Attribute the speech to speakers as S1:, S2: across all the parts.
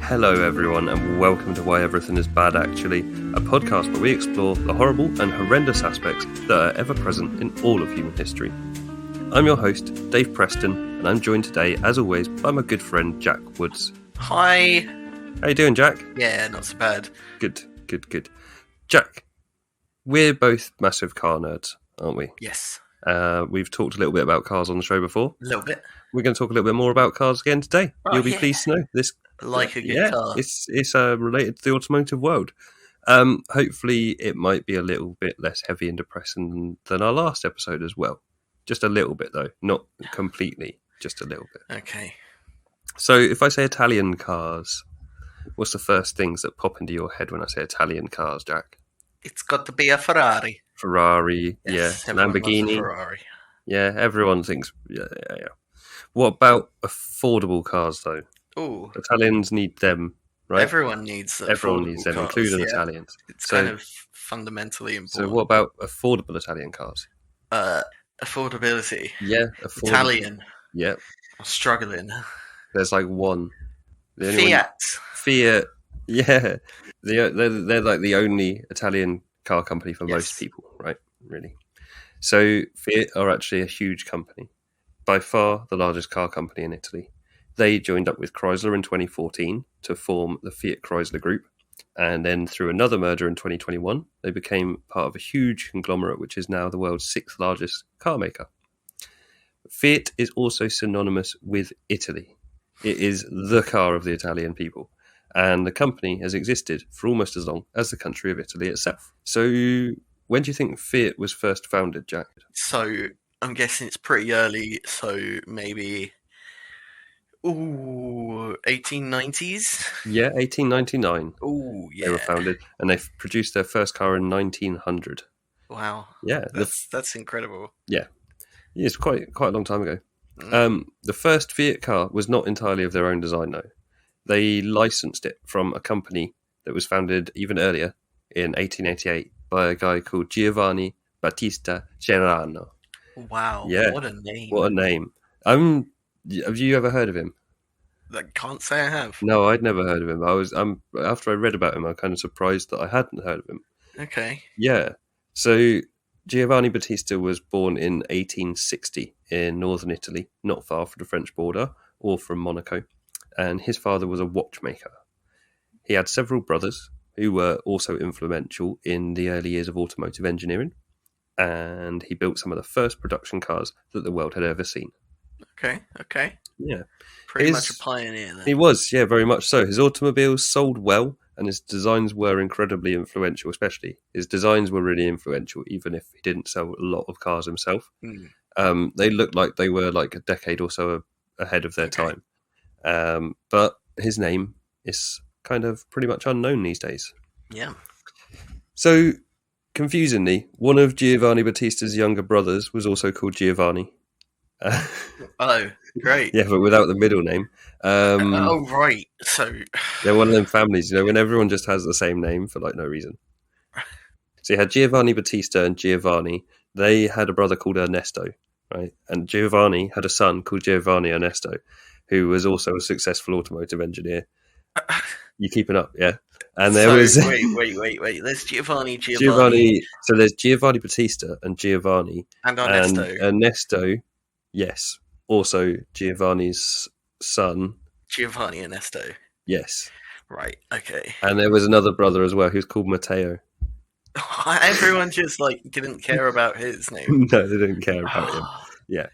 S1: Hello everyone and welcome to Why Everything is Bad Actually, a podcast where we explore the horrible and horrendous aspects that are ever present in all of human history. I'm your host, Dave Preston, and I'm joined today, as always, by my good friend Jack Woods.
S2: Hi.
S1: How you doing, Jack?
S2: Yeah, not so bad.
S1: Good. Jack, we're both massive car nerds, aren't we?
S2: Yes.
S1: We've talked a little bit about cars on the show before.
S2: A little bit.
S1: We're going to talk a little bit more about cars again today.
S2: Oh,
S1: You'll be
S2: yeah.
S1: pleased to know this.
S2: Like a good car.
S1: It's related to the automotive world. Hopefully, it might be a little bit less heavy and depressing than our last episode as well. Just a little bit, though, not completely. Just a little bit.
S2: Okay.
S1: So, if I say Italian cars, what's the first things that pop into your head when I say Italian cars, Jack?
S2: It's got to be a Ferrari.
S1: Ferrari,
S2: Yes,
S1: yeah,
S2: everyone loves a
S1: Lamborghini,
S2: Ferrari.
S1: yeah. Everyone thinks, yeah. What about affordable cars, though?
S2: Ooh.
S1: Italians need them, right?
S2: Everyone needs them,
S1: cars, including Italians.
S2: It's kind of fundamentally important.
S1: So what about affordable Italian cars?
S2: Affordability.
S1: Yeah,
S2: Italian.
S1: Yeah.
S2: I'm struggling.
S1: There's like one.
S2: Fiat.
S1: Fiat. Yeah. They're like the only Italian car company for most people, right? Really. So Fiat are actually a huge company. By far the largest car company in Italy. They joined up with Chrysler in 2014 to form the Fiat Chrysler Group. And then through another merger in 2021, they became part of a huge conglomerate, which is now the world's sixth largest car maker. Fiat is also synonymous with Italy. It is the car of the Italian people. And the company has existed for almost as long as the country of Italy itself. So when do you think Fiat was first founded, Jack?
S2: So I'm guessing it's pretty early, so maybe 1890s?
S1: Yeah, 1899.
S2: Ooh, yeah.
S1: They were founded, and they produced their first car in 1900.
S2: Wow.
S1: Yeah.
S2: That's incredible.
S1: Yeah. It's quite a long time ago. The first Fiat car was not entirely of their own design, though. They licensed it from a company that was founded even earlier in 1888 by a guy called Giovanni Battista Cerano.
S2: Wow,
S1: yeah.
S2: What a name.
S1: What a name. Have you ever heard of him?
S2: I can't say I have.
S1: No, I'd never heard of him. After I read about him, I'm kind of surprised that I hadn't heard of him.
S2: Okay.
S1: Yeah. So Giovanni Battista was born in 1860 in northern Italy, not far from the French border or from Monaco. And his father was a watchmaker. He had several brothers who were also influential in the early years of automotive engineering. And he built some of the first production cars that the world had ever seen.
S2: Okay.
S1: Yeah.
S2: Pretty much a pioneer then.
S1: He was, yeah, very much so. His automobiles sold well, and his designs were incredibly influential, especially. His designs were really influential, even if he didn't sell a lot of cars himself. They looked like they were like a decade or so ahead of their time. But his name is kind of pretty much unknown these days.
S2: Yeah.
S1: So, confusingly, one of Giovanni Battista's younger brothers was also called Giovanni.
S2: Oh, great.
S1: Yeah, but without the middle name.
S2: Oh, right. So
S1: they're one of them families, when everyone just has the same name for like no reason. So you had Giovanni Battista and Giovanni. They had a brother called Ernesto, right? And Giovanni had a son called Giovanni Ernesto, who was also a successful automotive engineer. You keeping up, yeah? And there was
S2: wait. There's Giovanni.
S1: So there's Giovanni Battista and Giovanni
S2: and Ernesto.
S1: And Ernesto, yes, also Giovanni's son.
S2: Giovanni Ernesto.
S1: Yes.
S2: Right. Okay.
S1: And there was another brother as well who's called Matteo.
S2: Everyone just didn't care about his name.
S1: No, they didn't care about him. Yeah.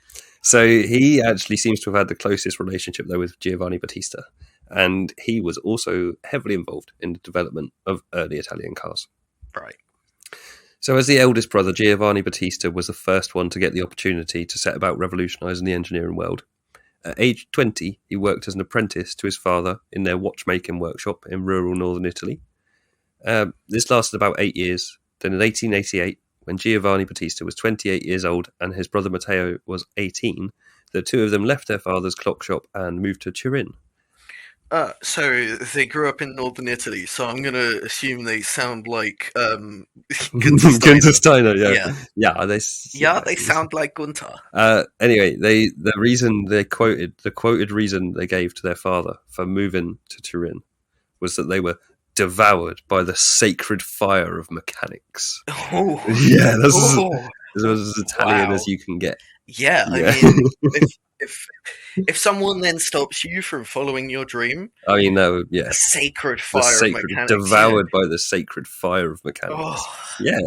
S1: So he actually seems to have had the closest relationship though with Giovanni Battista. And he was also heavily involved in the development of early Italian cars.
S2: Right.
S1: So as the eldest brother, Giovanni Battista was the first one to get the opportunity to set about revolutionising the engineering world. At age 20, he worked as an apprentice to his father in their watchmaking workshop in rural northern Italy. This lasted about 8 years. Then in 1888, when Giovanni Battista was 28 years old and his brother Matteo was 18, the two of them left their father's clock shop and moved to Turin.
S2: So they grew up in northern Italy, so I'm going to assume they sound like Gunther
S1: Steiner, yeah. Yeah,
S2: they sound like Gunther.
S1: Anyway, the quoted reason they gave to their father for moving to Turin was that they were devoured by the sacred fire of mechanics.
S2: Oh,
S1: Yeah, that's
S2: oh,
S1: as Italian as
S2: wow.
S1: you can get.
S2: Yeah, I
S1: Yeah.
S2: mean, if if someone then stops you from following your dream,
S1: I mean, no, yeah,
S2: the sacred
S1: the
S2: fire of
S1: sacred,
S2: mechanics,
S1: devoured by the sacred fire of mechanics.
S2: Oh,
S1: Yeah,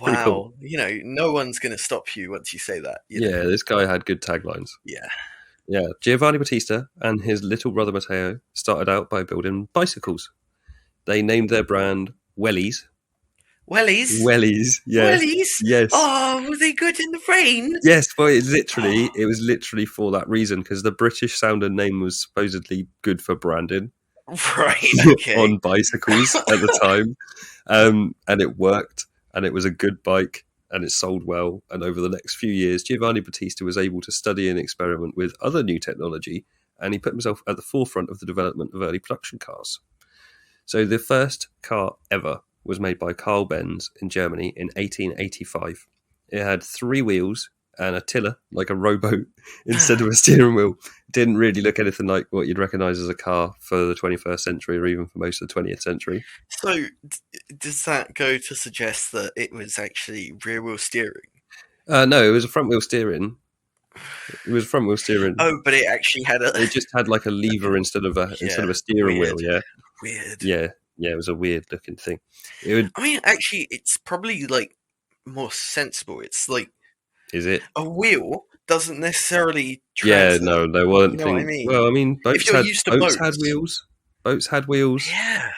S1: pretty cool.
S2: wow. No one's going to stop you once you say that,
S1: Yeah, this guy had good taglines.
S2: Yeah.
S1: Yeah, Giovanni Battista and his little brother Matteo started out by building bicycles. They named their brand Wellies.
S2: Wellies?
S1: Wellies, yeah.
S2: Wellies?
S1: Yes.
S2: Oh, were they good in the rain?
S1: Yes, well,
S2: Oh,
S1: it was literally for that reason, because the British sounding name was supposedly good for branding
S2: right, okay.
S1: on bicycles at the time. And it worked, and it was a good bike, and it sold well. And over the next few years, Giovanni Battista was able to study and experiment with other new technology, and he put himself at the forefront of the development of early production cars. So the first car ever was made by Carl Benz in Germany in 1885. It had 3 wheels and a tiller, like a rowboat, instead of a steering wheel. It didn't really look anything like what you'd recognise as a car for the 21st century or even for most of the 20th century.
S2: So, does that go to suggest that it was actually rear wheel steering?
S1: No, it was a front wheel steering. It was front wheel steering.
S2: Oh, but it actually had a.
S1: It just had like a lever instead of a steering
S2: weird.
S1: wheel. Yeah,
S2: Weird.
S1: yeah. It was a weird looking thing. It would.
S2: I mean, actually, it's probably like more sensible. It's like
S1: Is it?
S2: a wheel doesn't necessarily
S1: Yeah,
S2: translate.
S1: no, they weren't.
S2: You know what I mean?
S1: Well, I mean,
S2: If you're used to
S1: boats had
S2: boats.
S1: wheels. Boats had wheels.
S2: Yeah.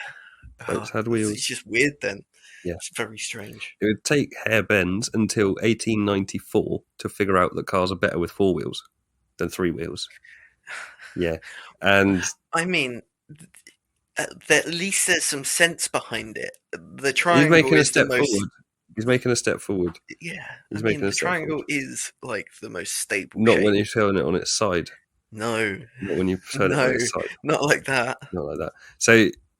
S1: Boats had
S2: It's
S1: wheels.
S2: just weird then.
S1: Yeah.
S2: It's very strange.
S1: It would take hair bends until 1894 to figure out that cars are better with 4 wheels than 3 wheels. Yeah, and
S2: I mean, at least there's some sense behind it. The
S1: he's
S2: triangle
S1: making a
S2: is the
S1: step
S2: most.
S1: forward. He's making a step forward.
S2: Yeah,
S1: He's
S2: I
S1: making
S2: mean,
S1: a
S2: the
S1: step
S2: triangle
S1: forward.
S2: is like the most stable
S1: Not
S2: shape.
S1: when you're turning it on its side.
S2: No,
S1: Not when you turn it on its side.
S2: not like that.
S1: Not like that. So,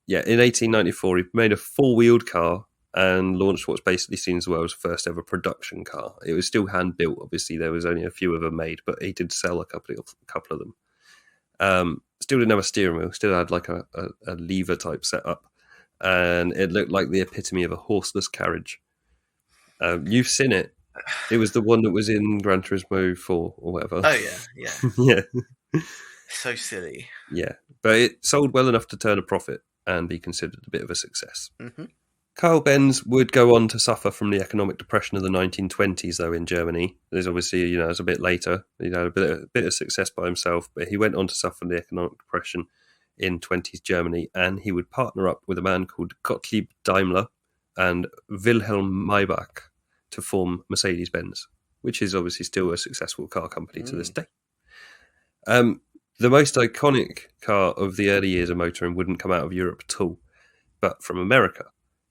S1: yeah, in 1894, he made a 4-wheeled car and launched what's basically seen as well as first ever production car. It was still hand built. Obviously, there was only a few of them made, but he did sell a couple of them. Still didn't have a steering wheel. Still had like a lever type setup, and it looked like the epitome of a horseless carriage. You've seen it. It was the one that was in Gran Turismo 4 or whatever.
S2: Oh yeah.
S1: Yeah.
S2: So silly.
S1: Yeah, but it sold well enough to turn a profit and be considered a bit of a success.
S2: Mm-hmm.
S1: Carl Benz would go on to suffer from the economic depression of the 1920s, though, in Germany. There's obviously, it's a bit later. He had a bit of success by himself, but he went on to suffer the economic depression in 20s Germany, and he would partner up with a man called Gottlieb Daimler and Wilhelm Maybach to form Mercedes-Benz, which is obviously still a successful car company to this day. The most iconic car of the early years of motoring wouldn't come out of Europe at all, but from America.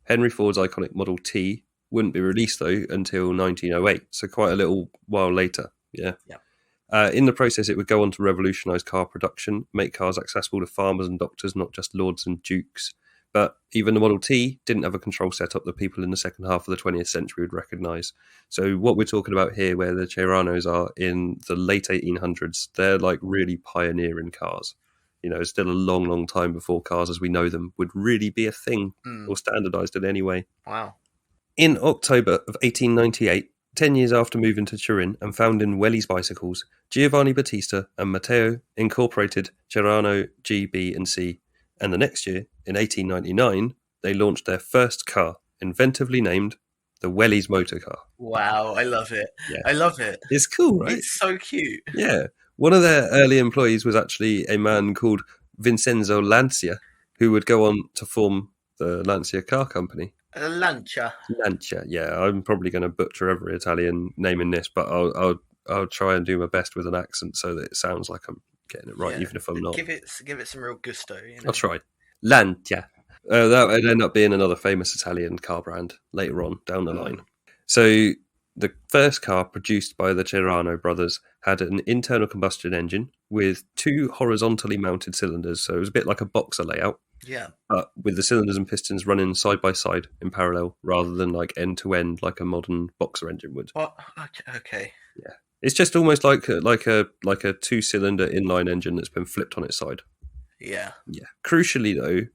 S1: Henry Ford's iconic Model T wouldn't be released, though, until 1908, so quite a little while later. Yeah. In the process, it would go on to revolutionise car production, make cars accessible to farmers and doctors, not just lords and dukes. But even the Model T didn't have a control setup that people in the second half of the 20th century would recognise. So what we're talking about here, where the Ceranos are in the late 1800s, they're like really pioneering cars. It's still a long, long time before cars as we know them would really be a thing or standardised in any way.
S2: Wow.
S1: In October of 1898, 10 years after moving to Turin and founding Wellies Bicycles, Giovanni Battista and Matteo incorporated Cerano G, B and C, and the next year, in 1899, they launched their first car, inventively named the Wellies motor car.
S2: Wow, I love it.
S1: Yeah.
S2: I love it.
S1: It's cool, right?
S2: It's so cute.
S1: Yeah. One of their early employees was actually a man called Vincenzo Lancia, who would go on to form the Lancia car company.
S2: Lancia.
S1: Lancia, yeah. I'm probably going to butcher every Italian name in this, but I'll try and do my best with an accent so that it sounds like I'm getting it right, even if I'm not.
S2: Give it some real gusto.
S1: I'll try. Lancia. That would end up being another famous Italian car brand later on down the line. So the first car produced by the Cerano brothers had an internal combustion engine with 2 horizontally mounted cylinders, so it was a bit like a boxer layout.
S2: Yeah.
S1: But with the cylinders and pistons running side by side in parallel rather than like end to end like a modern boxer engine would.
S2: What? Okay.
S1: Yeah. It's just almost like a 2-cylinder inline engine that's been flipped on its side.
S2: Yeah.
S1: Yeah. Crucially though,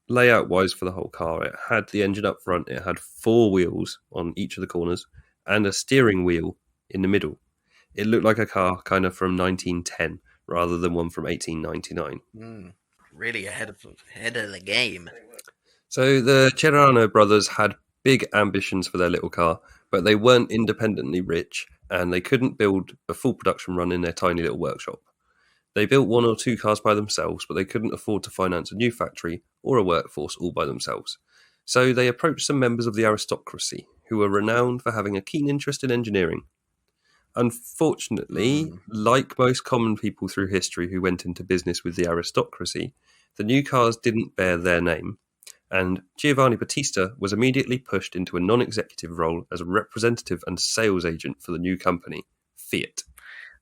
S1: layout-wise for the whole car, it had the engine up front, it had 4 wheels on each of the corners, and a steering wheel in the middle. It looked like a car kind of from 1910 rather than one from 1899.
S2: Really ahead of the game.
S1: So the Cerrano brothers had big ambitions for their little car, but they weren't independently rich, and they couldn't build a full production run in their tiny little workshop. They built 1 or 2 cars by themselves, but they couldn't afford to finance a new factory or a workforce all by themselves. So they approached some members of the aristocracy, who were renowned for having a keen interest in engineering. Unfortunately, like most common people through history who went into business with the aristocracy, the new cars didn't bear their name, and Giovanni Battista was immediately pushed into a non-executive role as a representative and sales agent for the new company, Fiat.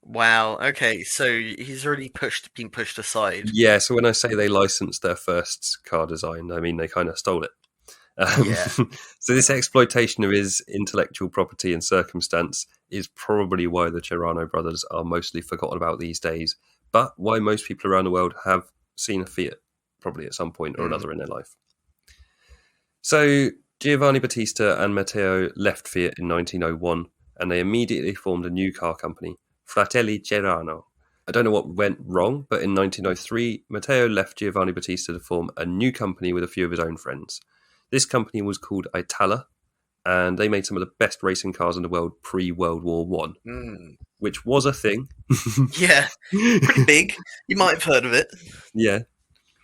S2: Wow. Okay, so he's already been pushed aside.
S1: Yeah, so when I say they licensed their first car design, I mean they kind of stole it.
S2: Yeah.
S1: So this exploitation of his intellectual property and circumstance is probably why the Cerrano brothers are mostly forgotten about these days, but why most people around the world have seen a Fiat probably at some point or another in their life. So Giovanni Battista and Matteo left Fiat in 1901, and they immediately formed a new car company, Fratelli Cerrano. I don't know what went wrong, but in 1903, Matteo left Giovanni Battista to form a new company with a few of his own friends. This company was called Itala, and they made some of the best racing cars in the world pre-World War One, which was a thing.
S2: Yeah, pretty big. You might have heard of it.
S1: Yeah.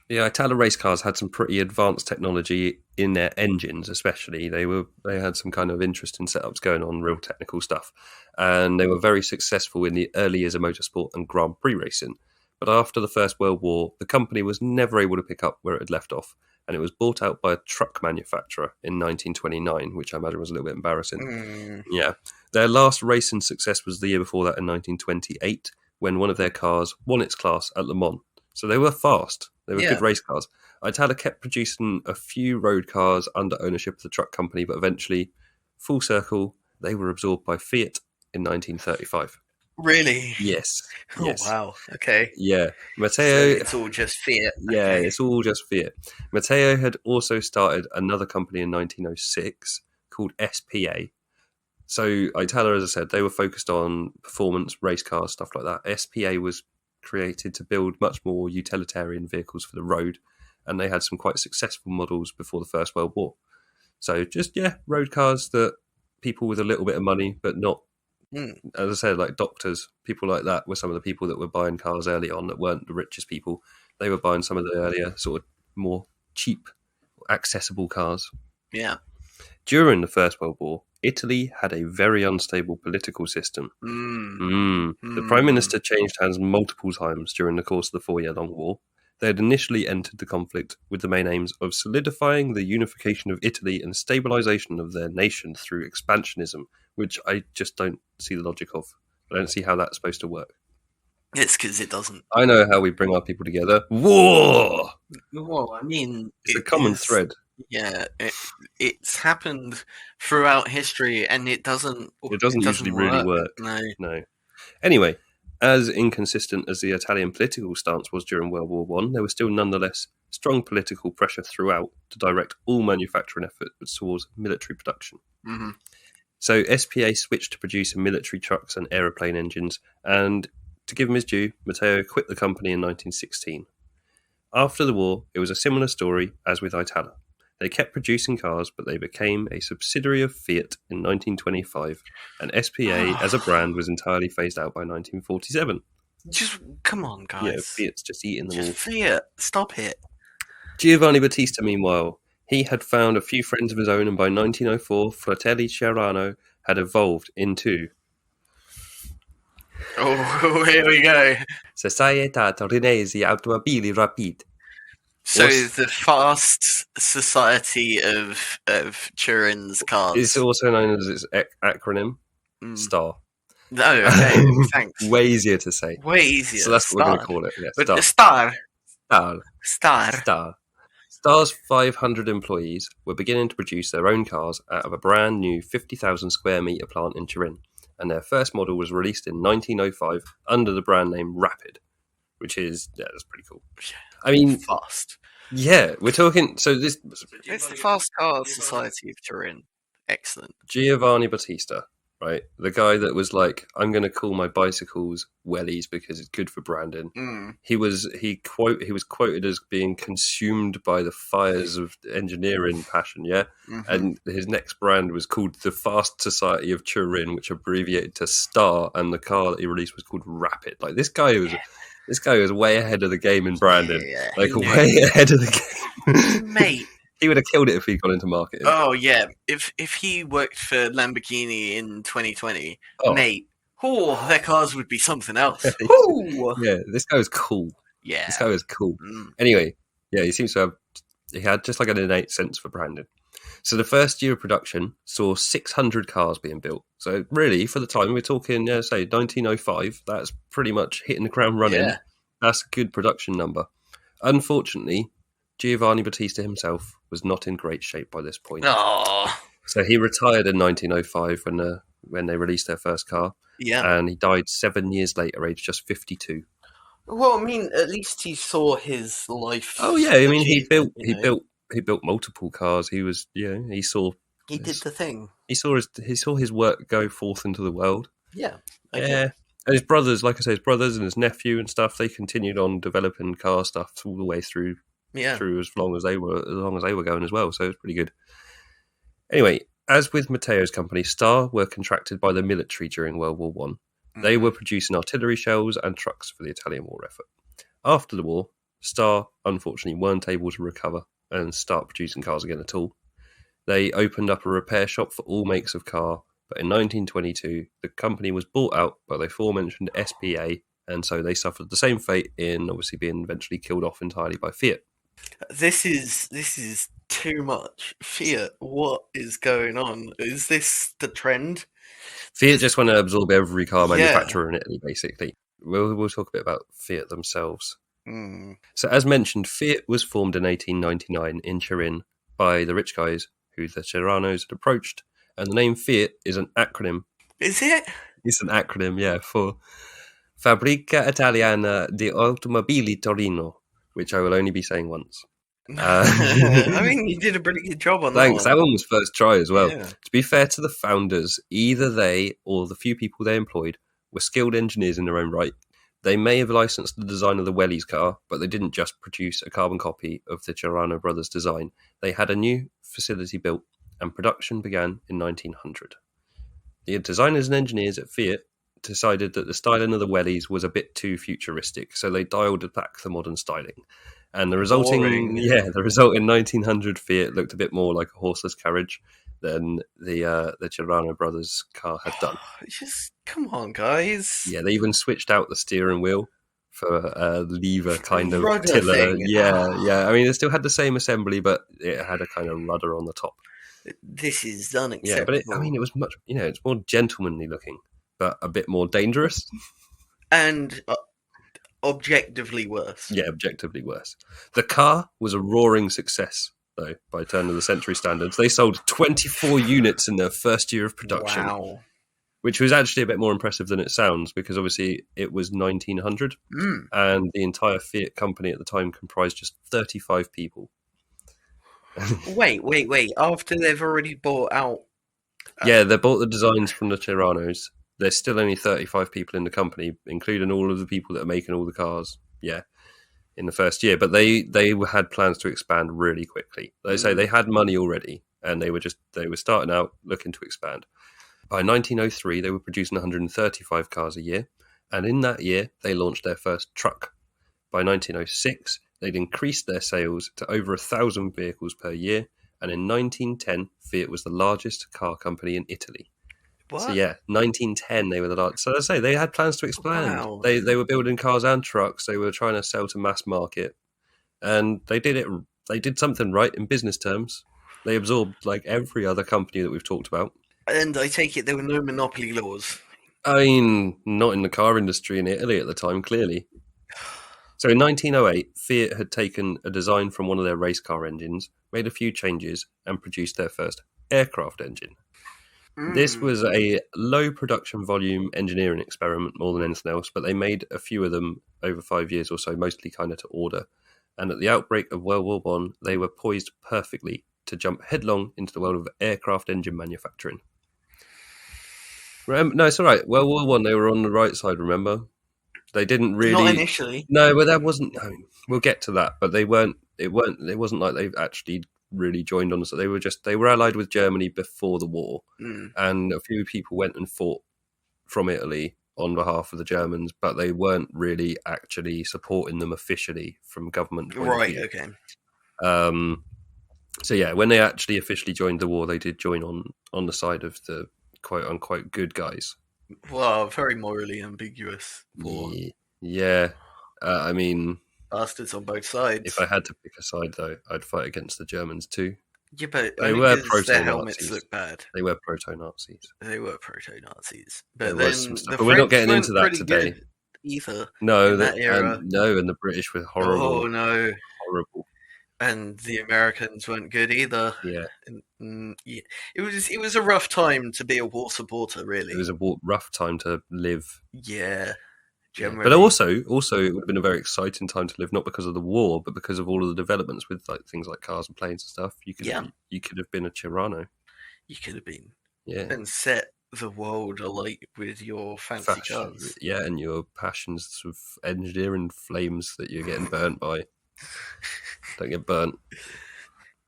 S1: The Itala race cars had some pretty advanced technology in their engines, especially. They had some kind of interesting setups going on, real technical stuff, and they were very successful in the early years of motorsport and Grand Prix racing. But after the First World War, the company was never able to pick up where it had left off, and it was bought out by a truck manufacturer in 1929, which I imagine was a little bit embarrassing. Yeah. Their last racing success was the year before that in 1928, when one of their cars won its class at Le Mans. So they were fast. They were good race cars. Itala kept producing a few road cars under ownership of the truck company, but eventually, full circle, they were absorbed by Fiat in 1935.
S2: Really?
S1: Yes.
S2: Oh, wow. Okay.
S1: Yeah. Matteo.
S2: So it's all just Fiat.
S1: Yeah, it's all just Fiat. Matteo had also started another company in 1906 called SPA. So Itala, as I said, they were focused on performance, race cars, stuff like that. SPA was created to build much more utilitarian vehicles for the road, and they had some quite successful models before the First World War. So just, road cars that people with a little bit of money, but not, as I said, like doctors, people like that were some of the people that were buying cars early on that weren't the richest people. They were buying some of the earlier sort of more cheap, accessible cars.
S2: Yeah.
S1: During the First World War, Italy had a very unstable political system. The Prime Minister changed hands multiple times during the course of the 4-year-long war. They had initially entered the conflict with the main aims of solidifying the unification of Italy and stabilization of their nation through expansionism, which I just don't see the logic of. I don't see how that's supposed to work.
S2: It's because it doesn't.
S1: I know how we bring our people together. War!
S2: Well, I mean...
S1: It's a common thread.
S2: Yeah, it's happened throughout history, and it doesn't
S1: usually really work. No. Anyway, as inconsistent as the Italian political stance was during World War One, there was still nonetheless strong political pressure throughout to direct all manufacturing efforts towards military production. So SPA switched to producing military trucks and aeroplane engines, and to give him his due, Matteo quit the company in 1916. After the war, it was a similar story as with Itala. They kept producing cars, but they became a subsidiary of Fiat in 1925, and SPA as a brand was entirely phased out by 1947.
S2: Just come on, guys.
S1: Yeah, Fiat's just eating them all.
S2: Fiat, stop it.
S1: Giovanni Battista, meanwhile, he had found a few friends of his own, and by 1904, Fratelli Cerrano had evolved into...
S2: Oh, here we go.
S1: Società Torinese Automobili Rapide.
S2: So the Fast Society of Turin's cars.
S1: It's also known as its acronym, STAR.
S2: No, okay, thanks.
S1: Way easier to say.
S2: Way easier.
S1: So that's what we're going to call it. Yeah,
S2: but
S1: STAR.
S2: Star.
S1: STAR's 500 employees were beginning to produce their own cars out of a brand new 50,000 square metre plant in Turin, and their first model was released in 1905 under the brand name Rapid, which is, that's pretty cool. I mean,
S2: fast.
S1: Yeah, we're talking. So this
S2: It's the Fast Car Society of Turin. Excellent.
S1: Giovanni Battista, right? The guy that was like, "I'm going to call my bicycles wellies because it's good for branding."
S2: Mm.
S1: He was quoted as being consumed by the fires of engineering passion. Yeah, and his next brand was called the Fast Society of Turin, which abbreviated to STAR, and the car that he released was called Rapid. Like this guy was way ahead of the game in branding,
S2: Yeah,
S1: like
S2: he knew.
S1: way ahead of the game.
S2: Mate.
S1: He would have killed it if he'd gone into marketing.
S2: Oh yeah. If he worked for Lamborghini in 2020,
S1: Oh,
S2: mate. Oh, their cars would be something else. Ooh.
S1: yeah, this guy was cool.
S2: Yeah.
S1: This guy was cool.
S2: Mm.
S1: Anyway, yeah, he had just like an innate sense for branding. So the first year of production saw 600 cars being built. So really, for the time, we're talking, say, 1905. That's pretty much hitting the ground running.
S2: Yeah.
S1: That's a good production number. Unfortunately, Giovanni Battista himself was not in great shape by this point.
S2: Oh.
S1: So he retired in 1905 when they released their first car,
S2: Yeah.
S1: and he died 7 years later, aged just 52.
S2: Well, I mean, at least he saw his life.
S1: Oh yeah, I mean
S2: achievement,
S1: he built multiple cars. He was he saw
S2: He did the thing.
S1: he saw his work go forth into the world.
S2: Yeah.
S1: Yeah. And his brothers, like I say, his brothers and his nephew and stuff, they continued on developing car stuff all the way through
S2: Yeah.
S1: as long as they were going as well. So it was pretty good. Anyway, as with Matteo's company, Star were contracted by the military during World War One. They were producing artillery shells and trucks for the Italian war effort. After the war, Star unfortunately weren't able to recover and start producing cars again at all. They opened up a repair shop for all makes of car, but in 1922, the company was bought out by the aforementioned SPA, and so they suffered the same fate in obviously being eventually killed off entirely by Fiat.
S2: This is too much. Fiat, what is going on? Is this the trend?
S1: Fiat just want to absorb every car manufacturer in Italy, basically. We'll talk a bit about Fiat themselves. So, as mentioned, Fiat was formed in 1899 in Turin by the rich guys who the Ceranos had approached, and the name Fiat is an acronym.
S2: Is it?
S1: It's an acronym, yeah, for Fabbrica Italiana di Automobili Torino, which I will only be saying once.
S2: I mean, you did a pretty good job on
S1: Thanks,
S2: that one.
S1: that one was first try as well.
S2: Yeah.
S1: To be fair to the founders, either they or the few people they employed were skilled engineers in their own right. They may have licensed the design of the Wellies car, but they didn't just produce a carbon copy of the Cerano brothers' design. They had a new facility built, and production began in 1900. The designers and engineers at Fiat decided that the styling of the Wellies was a bit too futuristic, so they dialed back the modern styling. And the resulting 1900 Fiat looked a bit more like a horseless carriage than the Cerano brothers' car had done.
S2: Just come on, guys.
S1: Yeah, they even switched out the steering wheel for a lever kind of
S2: Rudder
S1: tiller.
S2: thing.
S1: Yeah. I mean, it still had the same assembly, but it had a kind of rudder on the top.
S2: This is unacceptable.
S1: Yeah, but it was much, it's more gentlemanly looking, but a bit more dangerous.
S2: And objectively worse.
S1: Yeah, objectively worse. The car was a roaring success, though, by turn of the century standards. They sold 24 units in their first year of production.
S2: Wow.
S1: Which was actually a bit more impressive than it sounds, because obviously it was 1900, and the entire Fiat company at the time comprised just 35 people.
S2: Wait. After they've already bought out...
S1: Yeah, they bought the designs from the Ceranos. There's still only 35 people in the company, including all of the people that are making all the cars, in the first year. But they had plans to expand really quickly. They say they had money already, and they were starting out looking to expand. By 1903, they were producing 135 cars a year, and in that year, they launched their first truck. By 1906, they'd increased their sales to over 1,000 vehicles per year, and in 1910, Fiat was the largest car company in Italy.
S2: What?
S1: So 1910, they were the largest. So as I say, they had plans to expand.
S2: Wow.
S1: They were building cars and trucks. They were trying to sell to mass market, and they did it. They did something right in business terms. They absorbed like every other company that we've talked about.
S2: And I take it there were no monopoly laws.
S1: I mean, not in the car industry in Italy at the time, clearly. So in 1908, Fiat had taken a design from one of their race car engines, made a few changes, and produced their first aircraft engine. This was a low production volume engineering experiment more than anything else, but they made a few of them over 5 years or so, mostly kind of to order. and at the outbreak of World War One, they were poised perfectly to jump headlong into the world of aircraft engine manufacturing. Remember? No, it's all right. World War One, they were on the right side. Remember, they didn't
S2: Not
S1: really.
S2: initially.
S1: No, but that wasn't. No, we'll get to that. But they weren't. It wasn't like they've actually really joined on. So they were allied with Germany before the war, and a few people went and fought from Italy on behalf of the Germans, but they weren't really actually supporting them officially from government point of view.
S2: Okay.
S1: So yeah, when they actually officially joined the war, they did join on the side of the quote unquote good guys.
S2: Well, very morally ambiguous. Poor
S1: Yeah. I mean,
S2: bastards on both sides.
S1: if I had to pick a side, though, I'd fight against the Germans too.
S2: Yeah, but
S1: they were
S2: their helmets look bad.
S1: They were proto-Nazis.
S2: But then
S1: but we're not getting into that today.
S2: Either.
S1: No,
S2: in that era.
S1: and the British were horrible.
S2: Oh no,
S1: horrible.
S2: And the Americans weren't good either.
S1: Yeah.
S2: Yeah. It was a rough time to be a war supporter, really.
S1: It was a rough time to live.
S2: Yeah. Generally.
S1: But also, it would have been a very exciting time to live, not because of the war, but because of all of the developments with like things like cars and planes and stuff. You could have been a Tirano.
S2: You could have been.
S1: Yeah.
S2: And set the world alight with your fancy cars.
S1: Yeah, and your passions of engineering flames that you're getting burnt by. Don't get burnt.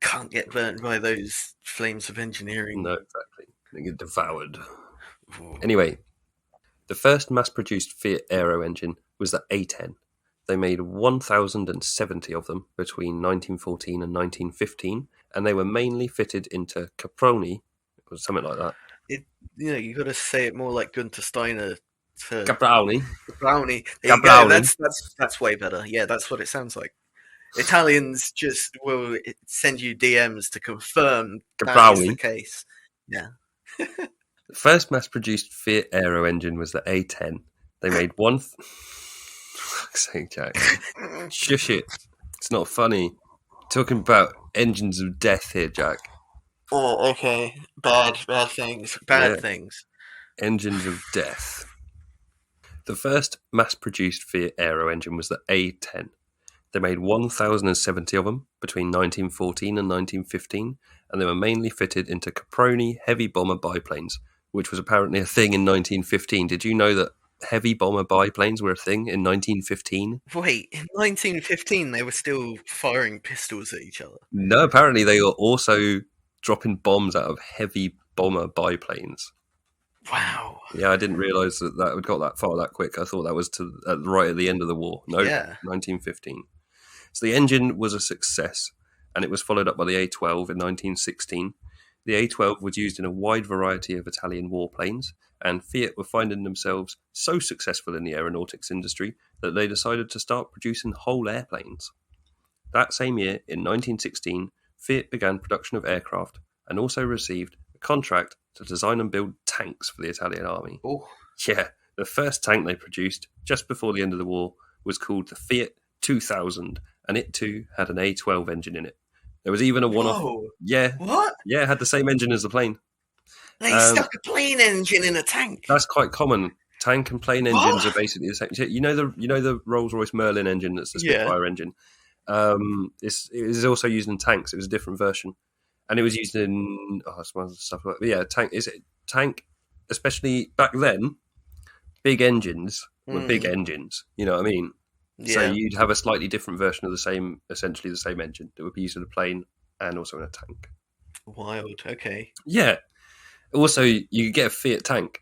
S2: Can't get burnt by those flames of engineering.
S1: No, exactly. They get devoured. Ooh. Anyway, the first mass-produced Fiat Aero engine was the A10. They made 1,070 of them between 1914 and 1915, and they were mainly fitted into Caproni, or something like that.
S2: You got to say it more like Gunther Steiner.
S1: Caproni.
S2: Caproni. There you go. That's way better. Yeah, that's what it sounds like. Italians just will send you DMs to confirm that is the case. Yeah.
S1: The first mass-produced Fiat Aero engine was the A10. They made one. Fuck's sake, Jack. Shush it. It's not funny. Talking about engines of death here, Jack.
S2: Oh, okay. Bad things. Bad things.
S1: Engines of death. The first mass-produced Fiat Aero engine was the A10. They made 1,070 of them between 1914 and 1915, and they were mainly fitted into Caproni heavy bomber biplanes, which was apparently a thing in 1915. Did you know that heavy bomber biplanes were a thing in 1915?
S2: Wait, in 1915 they were still firing pistols at each other?
S1: No, apparently they were also dropping bombs out of heavy bomber biplanes.
S2: Wow.
S1: Yeah, I didn't realise that it got that far that quick. I thought that was right at the end of the war. No, 1915. So the engine was a success, and it was followed up by the A12 in 1916. The A12 was used in a wide variety of Italian warplanes, and Fiat were finding themselves so successful in the aeronautics industry that they decided to start producing whole airplanes. That same year, in 1916, Fiat began production of aircraft and also received a contract to design and build tanks for the Italian army.
S2: Oh.
S1: Yeah, the first tank they produced just before the end of the war was called the Fiat 2000, and it too had an A12 engine in it. There was even a one-off.
S2: Whoa.
S1: Yeah.
S2: What?
S1: Yeah, it had the same engine as the plane.
S2: They stuck a plane engine in a tank.
S1: That's quite common. Tank and plane engines are basically the same. You know the Rolls-Royce Merlin engine that's the Spitfire engine. It was also used in tanks. It was a different version, and it was used in some other stuff. But yeah, tank, especially back then. Big engines were big engines. You know what I mean? Yeah. So you'd have a slightly different version of essentially the same engine that would be used in a plane and also in a tank.
S2: Wild. Okay.
S1: Yeah. Also, you could get a Fiat tank.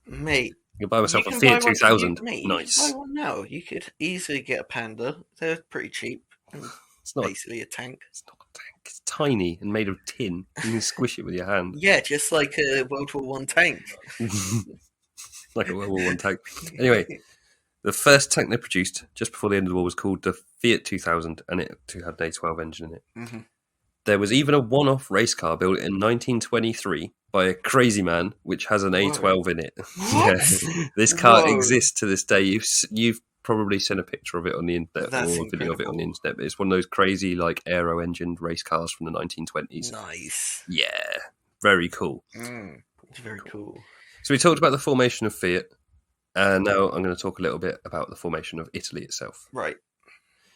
S2: Mate.
S1: You can buy myself a Fiat 2000. Nice.
S2: You can buy one now. You could easily get a Panda. They're pretty cheap. It's not basically a tank.
S1: It's not a tank. It's tiny and made of tin. You can squish it with your hand.
S2: Yeah, just like a World War I tank.
S1: Like a World War I tank. Anyway, the first tank they produced just before the end of the war was called the Fiat 2000, and it too had an A12 engine in it. Mm-hmm. There was even a one-off race car built in 1923 by a crazy man, which has an A12 in it. Yeah. This car exists to this day. You've probably seen a picture of it on the internet or a video of it on the internet. But it's one of those crazy like aero-engined race cars from the 1920s.
S2: Nice.
S1: Yeah, very cool.
S2: It's very cool.
S1: So we talked about the formation of Fiat, and now I'm going to talk a little bit about the formation of Italy itself.
S2: Right.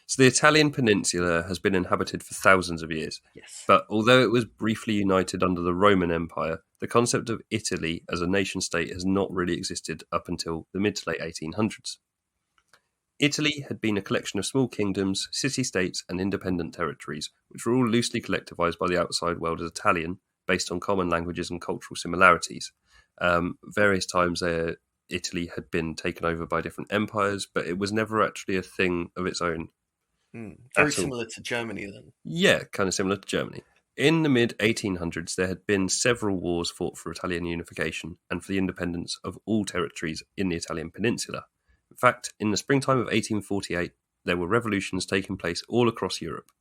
S1: So the Italian peninsula has been inhabited for thousands of years.
S2: Yes.
S1: But although it was briefly united under the Roman Empire, the concept of Italy as a nation-state has not really existed up until the mid to late 1800s. Italy had been a collection of small kingdoms, city-states and independent territories, which were all loosely collectivized by the outside world as Italian, based on common languages and cultural similarities. Various times Italy had been taken over by different empires, but it was never actually a thing of its own.
S2: Very similar to Germany then.
S1: Yeah, kind of similar to Germany. In the mid-1800s, there had been several wars fought for Italian unification and for the independence of all territories in the Italian peninsula. In fact, in the springtime of 1848, there were revolutions taking place all across Europe.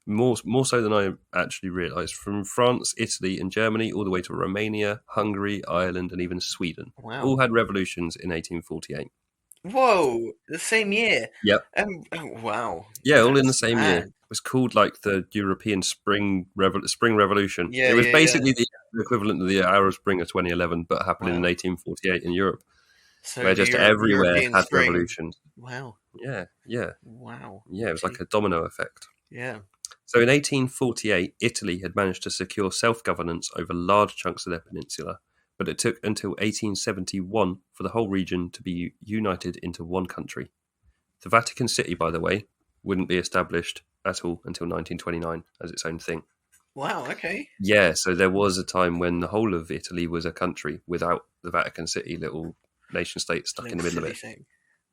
S1: More so than I actually realised, from France, Italy and Germany, all the way to Romania, Hungary, Ireland and even Sweden.
S2: Wow.
S1: All had revolutions in 1848.
S2: Whoa, the same year?
S1: Yep.
S2: Wow.
S1: Yeah, all in the same year. It was called like the European Spring Revolution.
S2: Yeah,
S1: it was basically the equivalent of the Arab Spring of 2011, but happening in 1848 in Europe.
S2: So
S1: where just everywhere
S2: European
S1: had
S2: Spring.
S1: revolutions.
S2: Wow.
S1: Yeah.
S2: Wow.
S1: Yeah, it was like a domino effect.
S2: Yeah.
S1: So in 1848, Italy had managed to secure self-governance over large chunks of their peninsula, but it took until 1871 for the whole region to be united into one country. The Vatican City, by the way, wouldn't be established at all until 1929 as its own thing.
S2: Wow, okay.
S1: Yeah, so there was a time when the whole of Italy was a country without the Vatican City, little nation-state stuck in the middle of it.
S2: Thing.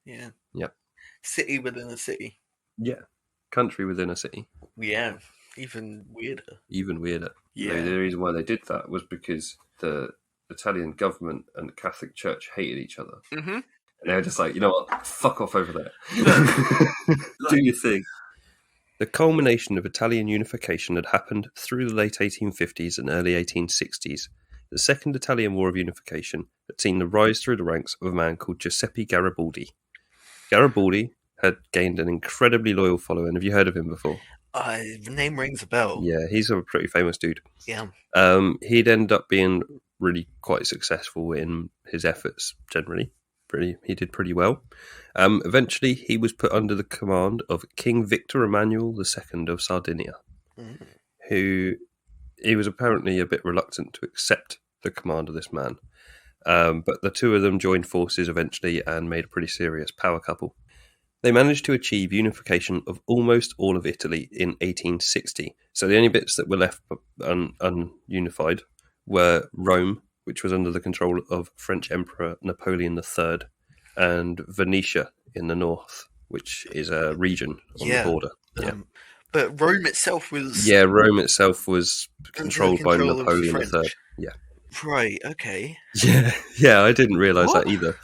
S2: Yeah.
S1: Yep.
S2: City within a city.
S1: Yeah. Country within a city.
S2: Yeah. Even weirder.
S1: Yeah. The reason why they did that was because the Italian government and the Catholic Church hated each other.
S2: Mm-hmm.
S1: And they were just like, you know what? Fuck off over there. Do your thing. The culmination of Italian unification had happened through the late 1850s and early 1860s. The Second Italian War of Unification had seen the rise through the ranks of a man called Giuseppe Garibaldi. Garibaldi had gained an incredibly loyal following. Have you heard of him before?
S2: The name rings a bell.
S1: Yeah, he's a pretty famous dude.
S2: Yeah.
S1: He'd end up being really quite successful in his efforts generally. He did pretty well. Eventually, he was put under the command of King Victor Emmanuel II of Sardinia, who he was apparently a bit reluctant to accept the command of this man. But the two of them joined forces eventually and made a pretty serious power couple. They managed to achieve unification of almost all of Italy in 1860. So the only bits that were left ununified were Rome, which was under the control of French Emperor Napoleon III, and Venetia in the north, which is a region on the border.
S2: But Rome itself was...
S1: Yeah, Rome itself was controlled by Napoleon III. Yeah.
S2: Right, okay.
S1: Yeah, I didn't realise that either.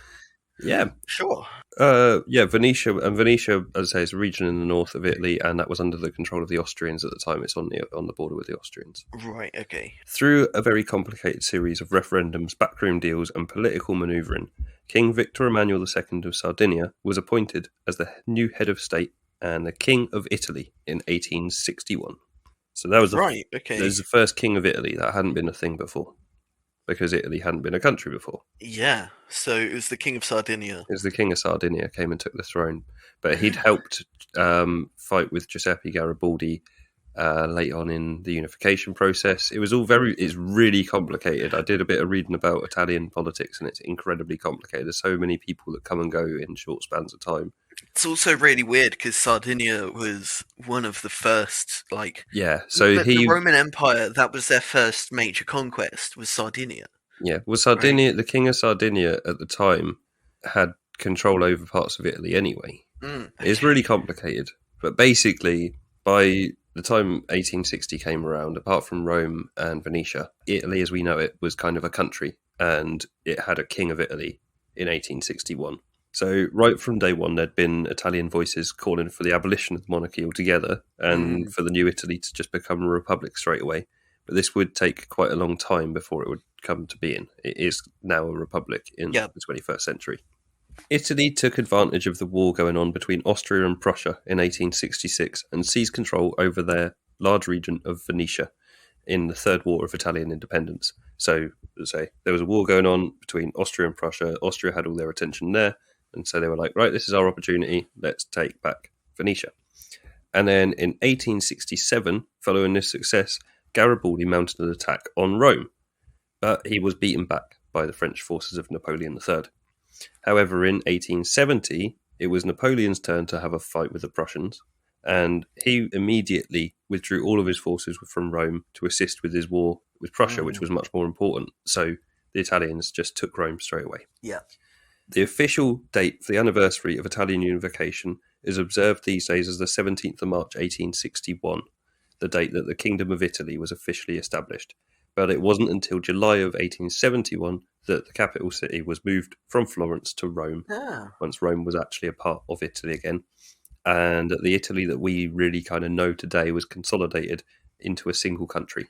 S1: Yeah.
S2: Sure.
S1: Venetia, as I say, is a region in the north of Italy, and that was under the control of the Austrians at the time. It's on the border with the Austrians.
S2: Right, okay.
S1: Through a very complicated series of referendums, backroom deals, and political manoeuvring, King Victor Emmanuel II of Sardinia was appointed as the new head of state and the King of Italy in 1861. So that was the first King of Italy. That hadn't been a thing before, because Italy hadn't been a country before.
S2: Yeah, so it was the King of Sardinia.
S1: It was the King of Sardinia came and took the throne. But he'd helped fight with Giuseppe Garibaldi late on in the unification process. It's really complicated. I did a bit of reading about Italian politics, and it's incredibly complicated. There's so many people that come and go in short spans of time.
S2: It's also really weird because Sardinia was one of the first,
S1: the
S2: Roman Empire, that was their first major conquest, was Sardinia.
S1: Yeah, well, Sardinia, right. The King of Sardinia at the time had control over parts of Italy anyway. It's really complicated. But basically, by the time 1860 came around, apart from Rome and Venetia, Italy as we know it was kind of a country, and it had a King of Italy in 1861. So right from day one, there'd been Italian voices calling for the abolition of the monarchy altogether and for the new Italy to just become a republic straight away. But this would take quite a long time before it would come to being. It is now a republic in the 21st century. Italy took advantage of the war going on between Austria and Prussia in 1866 and seized control over their large region of Venetia in the Third War of Italian Independence. So, there was a war going on between Austria and Prussia. Austria had all their attention there. And so they were like, right, this is our opportunity. Let's take back Venetia. And then in 1867, following this success, Garibaldi mounted an attack on Rome, but he was beaten back by the French forces of Napoleon III. However, in 1870, it was Napoleon's turn to have a fight with the Prussians, and he immediately withdrew all of his forces from Rome to assist with his war with Prussia, which was much more important. So the Italians just took Rome straight away.
S2: Yeah.
S1: The official date for the anniversary of Italian unification is observed these days as the 17th of March 1861, the date that the Kingdom of Italy was officially established. But it wasn't until July of 1871 that the capital city was moved from Florence to Rome, once Rome was actually a part of Italy again. And the Italy that we really kind of know today was consolidated into a single country.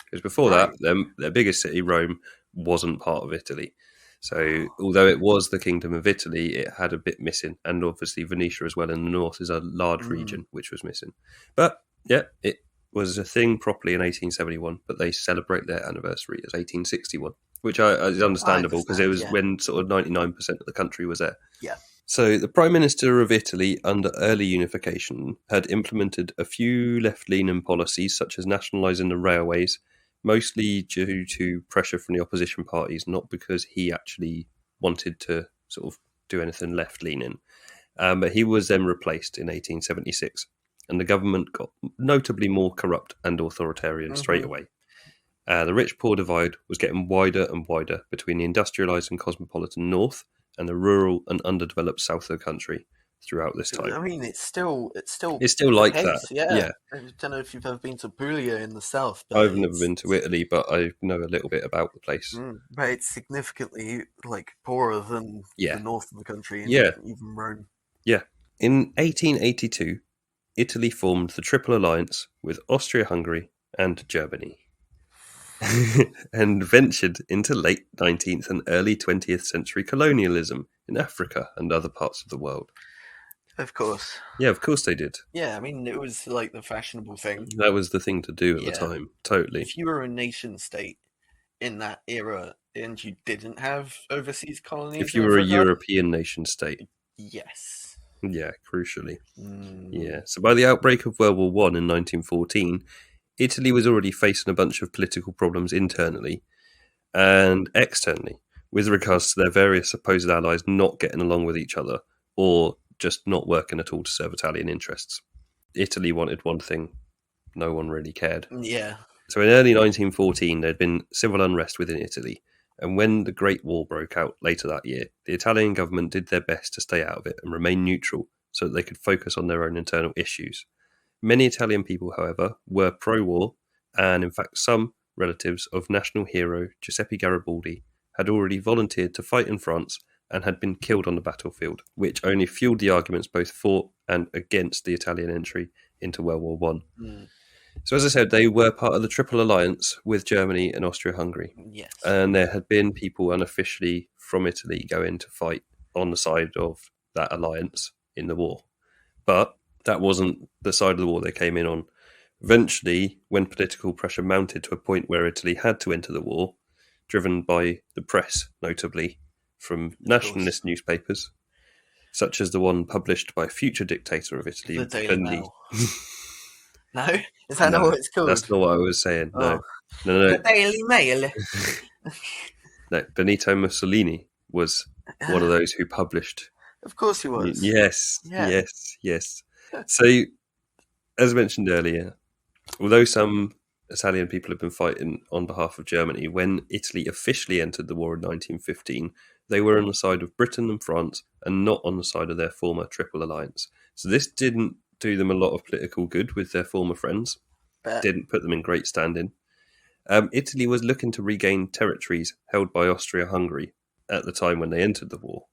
S1: Because before that, their biggest city, Rome, wasn't part of Italy. So although it was the Kingdom of Italy, it had a bit missing. And obviously Venetia as well in the north is a large region which was missing. But yeah, it was a thing properly in 1871, but they celebrate their anniversary as 1861, which is understandable because it was when sort of 99% of the country was there.
S2: Yeah.
S1: So the Prime Minister of Italy under early unification had implemented a few left-leaning policies such as nationalising the railways, mostly due to pressure from the opposition parties, not because he actually wanted to sort of do anything left-leaning. But he was then replaced in 1876, and the government got notably more corrupt and authoritarian straight away. The rich-poor divide was getting wider and wider between the industrialised and cosmopolitan north and the rural and underdeveloped south of the country throughout this time.
S2: I mean, it's still
S1: like that. Yeah.
S2: I don't know if you've ever been to Puglia in the south.
S1: But I've never been to Italy, but I know a little bit about the place.
S2: But it's significantly poorer than the north of the country, and even Rome.
S1: Yeah. In 1882, Italy formed the Triple Alliance with Austria-Hungary and Germany. And ventured into late 19th and early 20th century colonialism in Africa and other parts of the world.
S2: Of course.
S1: Yeah, of course they did.
S2: Yeah, I mean, it was the fashionable thing.
S1: That was the thing to do at the time, totally.
S2: If you were a nation state in that era and you didn't have overseas colonies...
S1: If you were a European nation state.
S2: Yes.
S1: Yeah, crucially. Yeah. So by the outbreak of World War I in 1914, Italy was already facing a bunch of political problems internally and externally with regards to their various supposed allies not getting along with each other or just not working at all to serve Italian interests. Italy wanted one thing, no one really cared.
S2: Yeah.
S1: So in early 1914, there had been civil unrest within Italy, and when the Great War broke out later that year, the Italian government did their best to stay out of it and remain neutral so that they could focus on their own internal issues. Many Italian people, however, were pro-war, and in fact some relatives of national hero Giuseppe Garibaldi had already volunteered to fight in France and had been killed on the battlefield, which only fueled the arguments both for and against the Italian entry into World War I. So as I said, they were part of the Triple Alliance with Germany and Austria-Hungary.
S2: Yes.
S1: And there had been people unofficially from Italy going to fight on the side of that alliance in the war. But that wasn't the side of the war they came in on. Eventually, when political pressure mounted to a point where Italy had to enter the war, driven by the press, notably, from nationalist newspapers, such as the one published by future dictator of Italy,
S2: the Daily Mail. No? Is that not what it's called?
S1: That's not what I was saying.
S2: Oh.
S1: No.
S2: The Daily Mail.
S1: No, Benito Mussolini was one of those who published.
S2: Of course he was.
S1: Yes. So, as mentioned earlier, although some Italian people have been fighting on behalf of Germany, when Italy officially entered the war in 1915, they were on the side of Britain and France and not on the side of their former Triple Alliance. So this didn't do them a lot of political good with their former friends. Didn't put them in great standing. Italy was looking to regain territories held by Austria-Hungary at the time when they entered the war.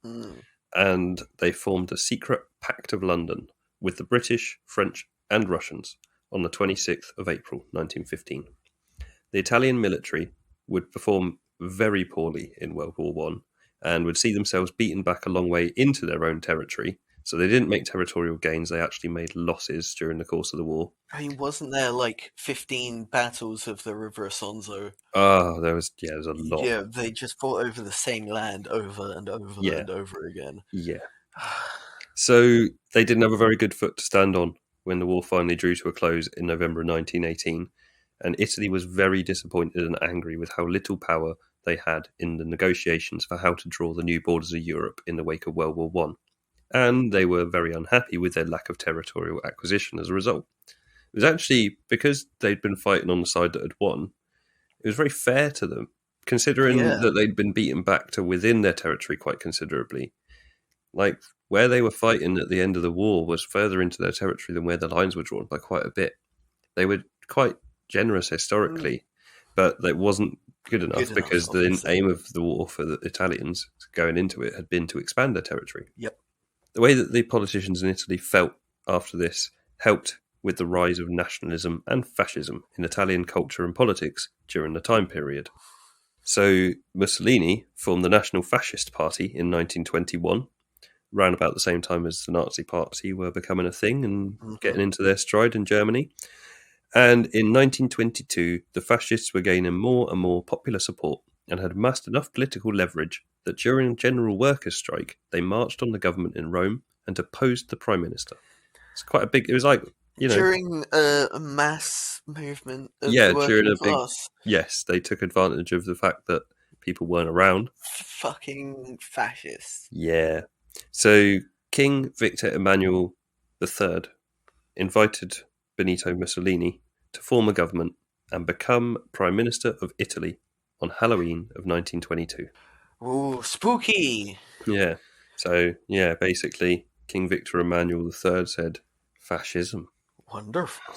S1: And they formed a secret Pact of London with the British, French and Russians on the 26th of April 1915. The Italian military would perform very poorly in World War I and would see themselves beaten back a long way into their own territory. So they didn't make territorial gains, they actually made losses during the course of the war.
S2: I mean, wasn't there 15 battles of the River Isonzo?
S1: Oh, there was a lot.
S2: Yeah, they just fought over the same land over and over and over again.
S1: Yeah. So they didn't have a very good foot to stand on when the war finally drew to a close in November 1918, and Italy was very disappointed and angry with how little power they had in the negotiations for how to draw the new borders of Europe in the wake of World War One, and they were very unhappy with their lack of territorial acquisition as a result. It was actually because they'd been fighting on the side that had won, it was very fair to them, considering that they'd been beaten back to within their territory quite considerably. Like, where they were fighting at the end of the war was further into their territory than where the lines were drawn by quite a bit. They were quite generous historically, but that wasn't good enough because the aim of the war for the Italians going into it had been to expand their territory.
S2: Yep.
S1: The way that the politicians in Italy felt after this helped with the rise of nationalism and fascism in Italian culture and politics during the time period. So Mussolini formed the National Fascist Party in 1921, around about the same time as the Nazi Party were becoming a thing and getting into their stride in Germany. And in 1922, the fascists were gaining more and more popular support and had amassed enough political leverage that during a general workers' strike, they marched on the government in Rome and deposed the prime minister. It's quite a big. It was like, you know,
S2: during a mass movement of the working class.
S1: Yes, they took advantage of the fact that people weren't around.
S2: Fucking fascists.
S1: Yeah. So King Victor Emmanuel III invited Benito Mussolini to form a government and become Prime Minister of Italy on Halloween of 1922.
S2: Ooh, spooky!
S1: Yeah. So, yeah, basically, King Victor Emmanuel III said, fascism.
S2: Wonderful.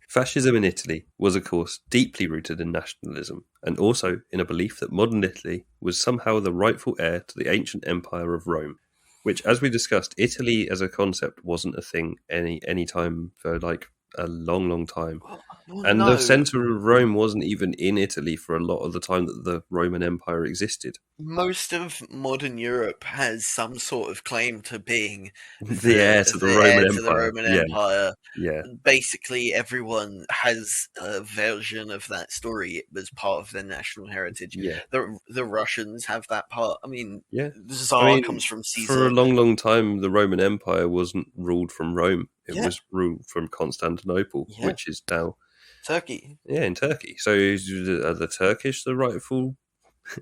S1: Fascism in Italy was, of course, deeply rooted in nationalism and also in a belief that modern Italy was somehow the rightful heir to the ancient empire of Rome, which, as we discussed, Italy as a concept wasn't a thing any time for like a long, long time. And the centre of Rome wasn't even in Italy for a lot of the time that the Roman Empire existed.
S2: Most of modern Europe has some sort of claim to being
S1: the heir to the Roman
S2: Empire.
S1: Yeah.
S2: Basically, everyone has a version of that story. It was part of their national heritage.
S1: Yeah.
S2: The Russians have that part. I mean,
S1: the
S2: Tsar comes from Caesar.
S1: For a long, long time, the Roman Empire wasn't ruled from Rome. It was ruled from Constantinople, which is now
S2: Turkey.
S1: Yeah, in Turkey. So are the Turkish the rightful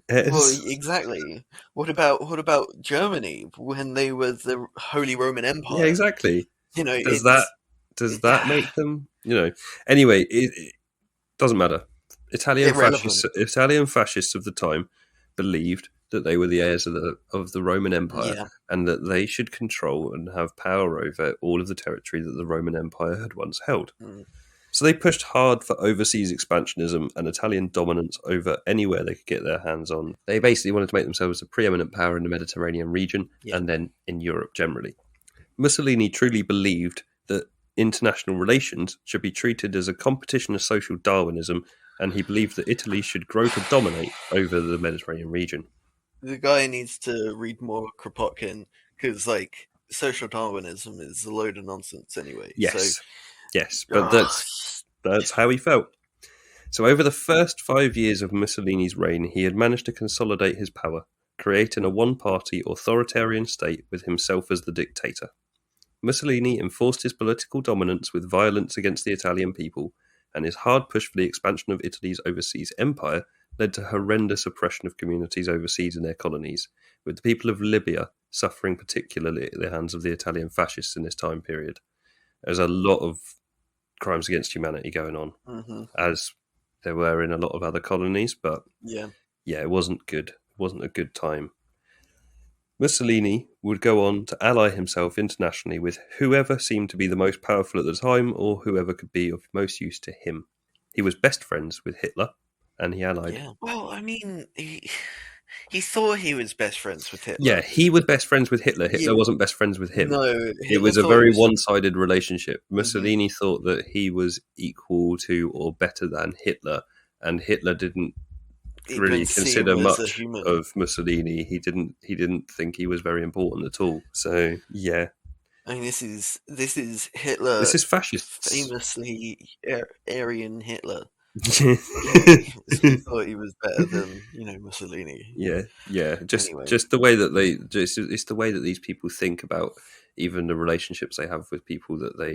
S1: heirs?
S2: Well, exactly. What about Germany when they were the Holy Roman Empire?
S1: Yeah, exactly.
S2: You know,
S1: does that make them? You know. Anyway, it doesn't matter. Italian fascists of the time believed that they were the heirs of the Roman Empire and that they should control and have power over all of the territory that the Roman Empire had once held. So they pushed hard for overseas expansionism and Italian dominance over anywhere they could get their hands on. They basically wanted to make themselves a preeminent power in the Mediterranean region and then in Europe generally. Mussolini truly believed that international relations should be treated as a competition of social Darwinism, and he believed that Italy should grow to dominate over the Mediterranean region.
S2: The guy needs to read more Kropotkin because, like, social Darwinism is a load of nonsense anyway.
S1: Yes, but that's how he felt. So over the first 5 years of Mussolini's reign, he had managed to consolidate his power, creating a one-party authoritarian state with himself as the dictator. Mussolini enforced his political dominance with violence against the Italian people, and his hard push for the expansion of Italy's overseas empire led to horrendous oppression of communities overseas in their colonies, with the people of Libya suffering particularly at the hands of the Italian fascists in this time period. There's a lot of crimes against humanity going on, as there were in a lot of other colonies, but it wasn't good. It wasn't a good time. Mussolini would go on to ally himself internationally with whoever seemed to be the most powerful at the time or whoever could be of most use to him. He was best friends with Hitler, and he allied.
S2: Yeah. Well, I mean, he thought he was best friends with Hitler.
S1: Yeah, he was best friends with Hitler. Hitler wasn't best friends with him.
S2: No,
S1: it was a very one-sided relationship. Mussolini thought that he was equal to or better than Hitler, and Hitler didn't really consider much of Mussolini. He didn't think he was very important at all. So yeah,
S2: I mean, this is Hitler.
S1: This is fascist.
S2: Famously Aryan Hitler. he thought he was better than Mussolini.
S1: Yeah.
S2: Anyway.
S1: Just the way that it's the way that these people think about even the relationships they have with people that they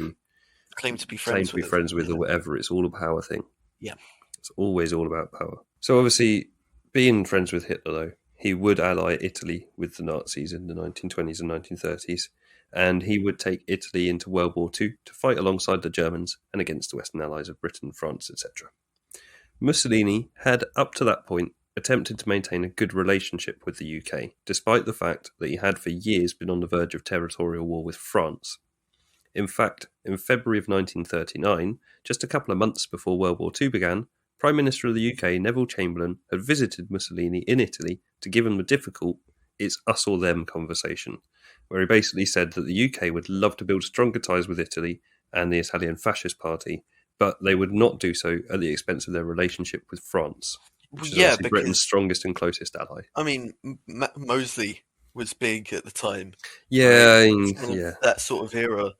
S2: claim to be
S1: friends with or whatever. It's all a power thing.
S2: Yeah.
S1: It's always all about power. So obviously, being friends with Hitler, though, he would ally Italy with the Nazis in the 1920s and 1930s, and he would take Italy into World War II to fight alongside the Germans and against the Western allies of Britain, France, etc. Mussolini had, up to that point, attempted to maintain a good relationship with the UK, despite the fact that he had for years been on the verge of territorial war with France. In fact, in February of 1939, just a couple of months before World War II began, Prime Minister of the UK, Neville Chamberlain, had visited Mussolini in Italy to give him the difficult "it's us or them" conversation, where he basically said that the UK would love to build stronger ties with Italy and the Italian Fascist Party, but they would not do so at the expense of their relationship with France, which is obviously Britain's strongest and closest ally.
S2: I mean, Mosley was big at the time.
S1: Yeah,
S2: right? That sort of era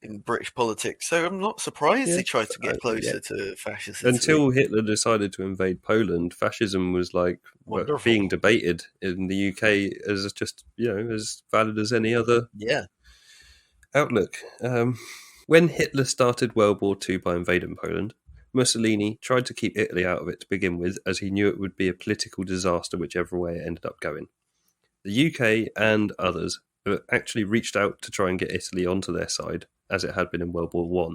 S2: in British politics. So I'm not surprised they tried to get closer to fascist Italy.
S1: Until Hitler decided to invade Poland, fascism was being debated in the UK as just, as valid as any other outlook. When Hitler started World War II by invading Poland, Mussolini tried to keep Italy out of it to begin with, as he knew it would be a political disaster whichever way it ended up going. The UK and others actually reached out to try and get Italy onto their side, as it had been in World War I.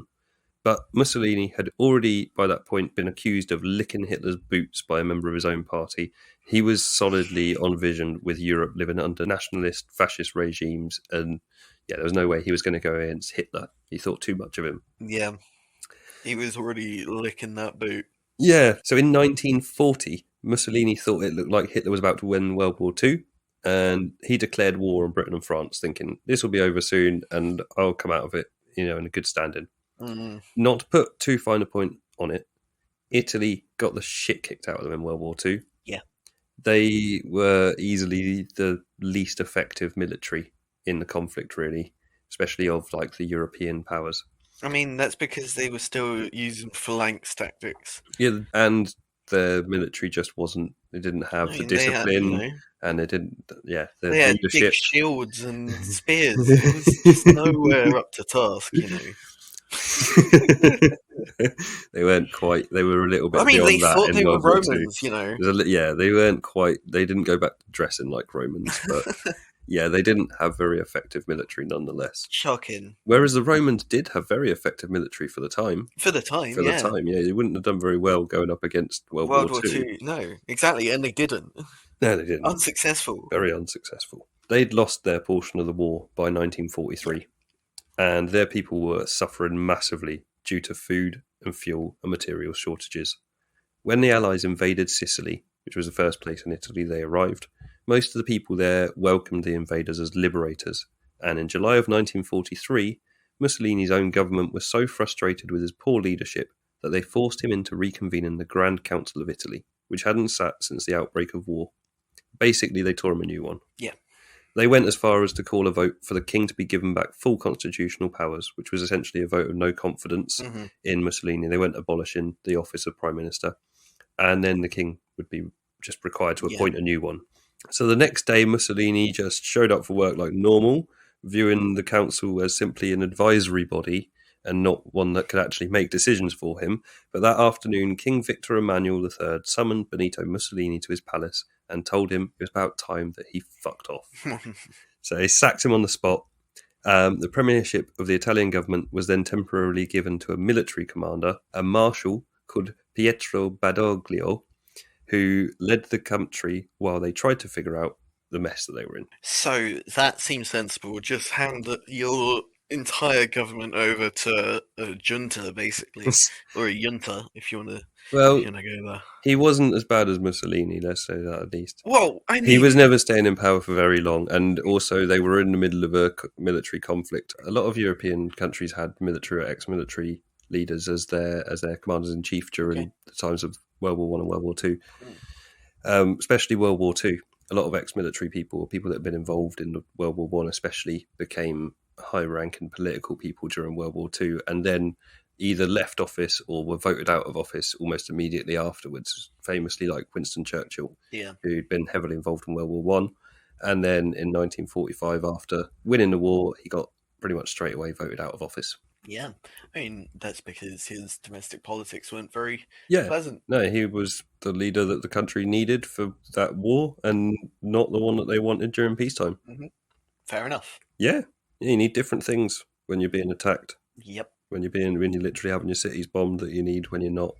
S1: But Mussolini had already, by that point, been accused of licking Hitler's boots by a member of his own party. He was solidly on vision with Europe living under nationalist, fascist regimes, and there was no way he was going to go against Hitler. He thought too much of him.
S2: Yeah, he was already licking that boot.
S1: Yeah, so in 1940, Mussolini thought it looked like Hitler was about to win World War II, and he declared war on Britain and France, thinking, this will be over soon, and I'll come out of it, in a good standing.
S2: Mm-hmm.
S1: Not to put too fine a point on it, Italy got the shit kicked out of them in World War II.
S2: Yeah.
S1: They were easily the least effective military in the conflict, really, especially of the European powers.
S2: I mean, that's because they were still using phalanx tactics.
S1: Yeah, and the military just wasn't. They didn't have the discipline, and they didn't. Yeah,
S2: they had big shields and spears. It was just nowhere up to task,
S1: They weren't quite. They were a little bit.
S2: I mean,
S1: beyond
S2: they
S1: that
S2: thought
S1: in
S2: they
S1: World
S2: were
S1: War
S2: Romans,
S1: II. They weren't quite. They didn't go back to dressing like Romans, but they didn't have very effective military nonetheless.
S2: Shocking.
S1: Whereas the Romans did have very effective military for the time.
S2: For the time,
S1: they wouldn't have done very well going up against World War II.
S2: No, exactly, and they didn't.
S1: No, they didn't.
S2: Unsuccessful.
S1: Very unsuccessful. They'd lost their portion of the war by 1943, and their people were suffering massively due to food and fuel and material shortages. When the Allies invaded Sicily, which was the first place in Italy they arrived, most of the people there welcomed the invaders as liberators, and in July of 1943, Mussolini's own government was so frustrated with his poor leadership that they forced him into reconvening the Grand Council of Italy, which hadn't sat since the outbreak of war. Basically, they tore him a new one.
S2: Yeah.
S1: They went as far as to call a vote for the king to be given back full constitutional powers, which was essentially a vote of no confidence in Mussolini. They weren't abolishing the office of Prime Minister. And then the king would be just required to appoint a new one. So the next day, Mussolini just showed up for work like normal, viewing the council as simply an advisory body and not one that could actually make decisions for him. But that afternoon, King Victor Emmanuel III summoned Benito Mussolini to his palace and told him it was about time that he fucked off. So he sacked him on the spot. The premiership of the Italian government was then temporarily given to a military commander, a marshal called Pietro Badoglio, who led the country while they tried to figure out the mess that they were in.
S2: So that seems sensible. Just hand your entire government over to a junta, basically, or a junta, if you want to.
S1: Well,
S2: go there.
S1: He wasn't as bad as Mussolini, let's say that at least.
S2: Well, I mean,
S1: he was never staying in power for very long, and also they were in the middle of a military conflict. A lot of European countries had military or ex-military leaders as their commanders in chief during the times of World War I and World War II, especially World War II. A lot of ex-military people that had been involved in World War I, especially, became high-ranking political people during World War II, and then either left office or were voted out of office almost immediately afterwards, famously like Winston Churchill, who'd been heavily involved in World War One. And then in 1945, after winning the war, he got pretty much straight away voted out of office.
S2: Yeah, I mean, that's because his domestic politics weren't very pleasant.
S1: No, he was the leader that the country needed for that war and not the one that they wanted during peacetime.
S2: Mm-hmm. Fair enough.
S1: Yeah, you need different things when you're being attacked.
S2: Yep.
S1: When you're literally having your cities bombed that you need when you're not.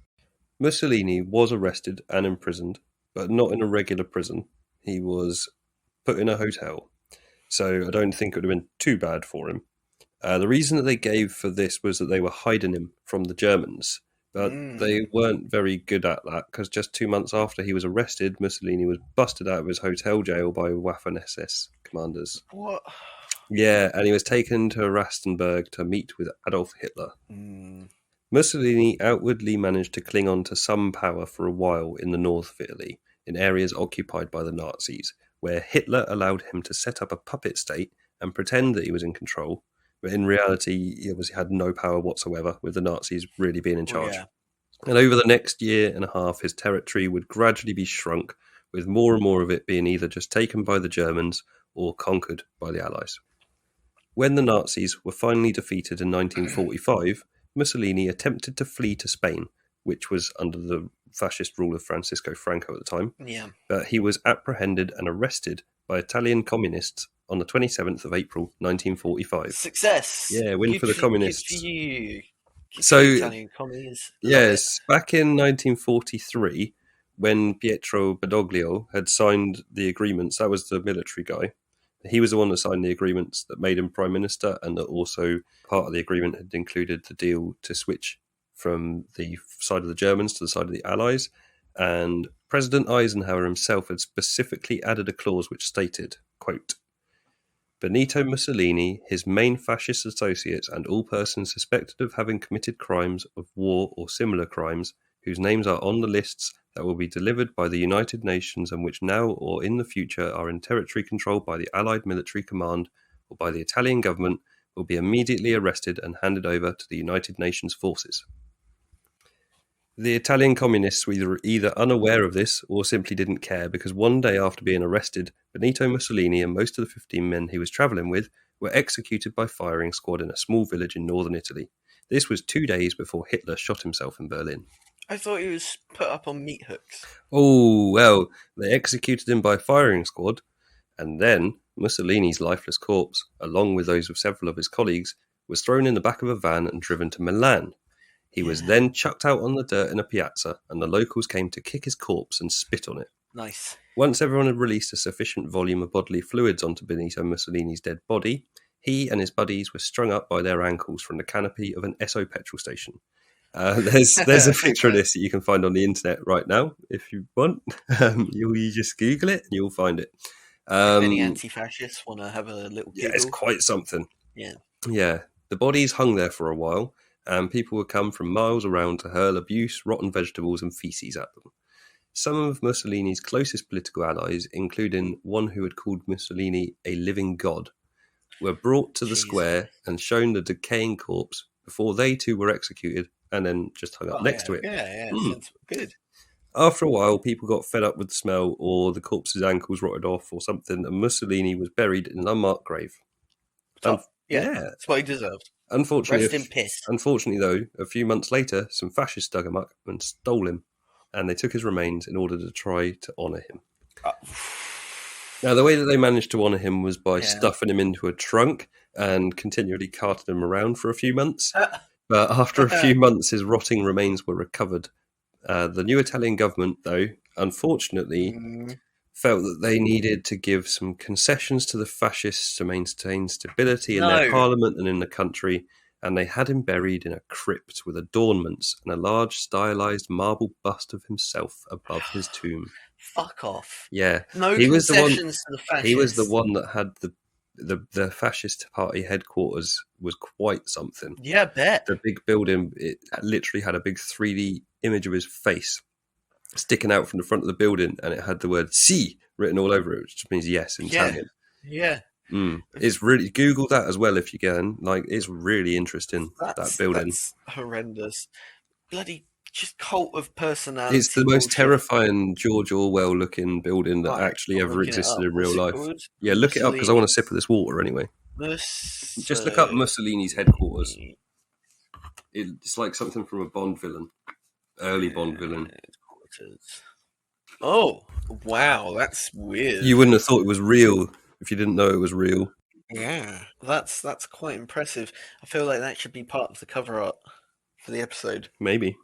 S1: Mussolini was arrested and imprisoned, but not in a regular prison. He was put in a hotel. So I don't think it would have been too bad for him. The reason that they gave for this was that they were hiding him from the Germans, but they weren't very good at that because just 2 months after he was arrested, Mussolini was busted out of his hotel jail by Waffen-SS commanders.
S2: What?
S1: Yeah, and he was taken to Rastenburg to meet with Adolf Hitler. Mussolini outwardly managed to cling on to some power for a while in the north of Italy, in areas occupied by the Nazis, where Hitler allowed him to set up a puppet state and pretend that he was in control. But in reality, he obviously had no power whatsoever, with the Nazis really being in charge. And over the next year and a half, his territory would gradually be shrunk, with more and more of it being either just taken by the Germans or conquered by the Allies. When the Nazis were finally defeated in 1945, Mussolini attempted to flee to Spain, which was under the fascist rule of Francisco Franco at the time. But he was apprehended and arrested by Italian communists on the 27th of April, 1945.
S2: Success!
S1: Yeah, win for the communists.
S2: Good for you.
S1: So,
S2: Italian commies.
S1: Yes, back in 1943, when Pietro Badoglio had signed the agreements, that was the military guy. He was the one that signed the agreements that made him prime minister, and that also part of the agreement had included the deal to switch from the side of the Germans to the side of the Allies. And President Eisenhower himself had specifically added a clause which stated, quote, Benito Mussolini, his main fascist associates, and all persons suspected of having committed crimes of war or similar crimes, whose names are on the lists that will be delivered by the United Nations and which now or in the future are in territory controlled by the Allied Military Command or by the Italian government, will be immediately arrested and handed over to the United Nations forces. The Italian communists were either unaware of this or simply didn't care, because one day after being arrested, Benito Mussolini and most of the 15 men he was travelling with were executed by firing squad in a small village in northern Italy. This was 2 days before Hitler shot himself in Berlin.
S2: I thought he was put up on meat hooks.
S1: Oh, well, they executed him by firing squad, and then Mussolini's lifeless corpse, along with those of several of his colleagues, was thrown in the back of a van and driven to Milan. He was then chucked out on the dirt in a piazza, and the locals came to kick his corpse and spit on it.
S2: Nice.
S1: Once everyone had released a sufficient volume of bodily fluids onto Benito Mussolini's dead body, he and his buddies were strung up by their ankles from the canopy of an Esso petrol station. There's a picture of this that you can find on the internet right now if you want. You just Google it and you'll find it.
S2: If any anti-fascists want to have a little Google.
S1: Yeah, it's quite something.
S2: Yeah.
S1: The bodies hung there for a while, and people would come from miles around to hurl abuse, rotten vegetables and feces at them. Some of Mussolini's closest political allies, including one who had called Mussolini a living god, were brought to the square and shown the decaying corpse before they too were executed and then just hung up next to it.
S2: Yeah, sounds good.
S1: After a while, people got fed up with the smell, or the corpse's ankles rotted off or something, and Mussolini was buried in an unmarked grave.
S2: That's what he deserved.
S1: Unfortunately,
S2: Rest in piss.
S1: Unfortunately, though, a few months later, some fascists dug him up and stole him, and they took his remains in order to try to honour him. Now, the way that they managed to honour him was by stuffing him into a trunk and continually carting him around for a few months. But after a few months, his rotting remains were recovered. The new Italian government, though, unfortunately, felt that they needed to give some concessions to the fascists to maintain stability in their parliament and in the country, and they had him buried in a crypt with adornments and a large stylized marble bust of himself above his tomb.
S2: Fuck off.
S1: Yeah.
S2: No concessions to the fascists.
S1: He was the one that had the fascist party headquarters was quite something.
S2: Yeah, I bet.
S1: The big building, it literally had a big 3D image of his face sticking out from the front of the building, and it had the word "Si" written all over it, which just means yes in Italian.
S2: Yeah.
S1: It's really, Google that as well if you can. Like, it's really interesting, that building.
S2: That's horrendous. Bloody just cult of personality.
S1: It's the most
S2: bullshit.
S1: terrifying George Orwell looking building that actually ever existed in real life. Yeah, look it up because I want a sip of this water anyway. Just look up Mussolini's headquarters. It's like something from a Bond villain, early Bond villain.
S2: Headquarters. Oh, wow, that's weird.
S1: You wouldn't have thought it was real if you didn't know it was real.
S2: Yeah, that's quite impressive. I feel like that should be part of the cover art for the episode.
S1: Maybe.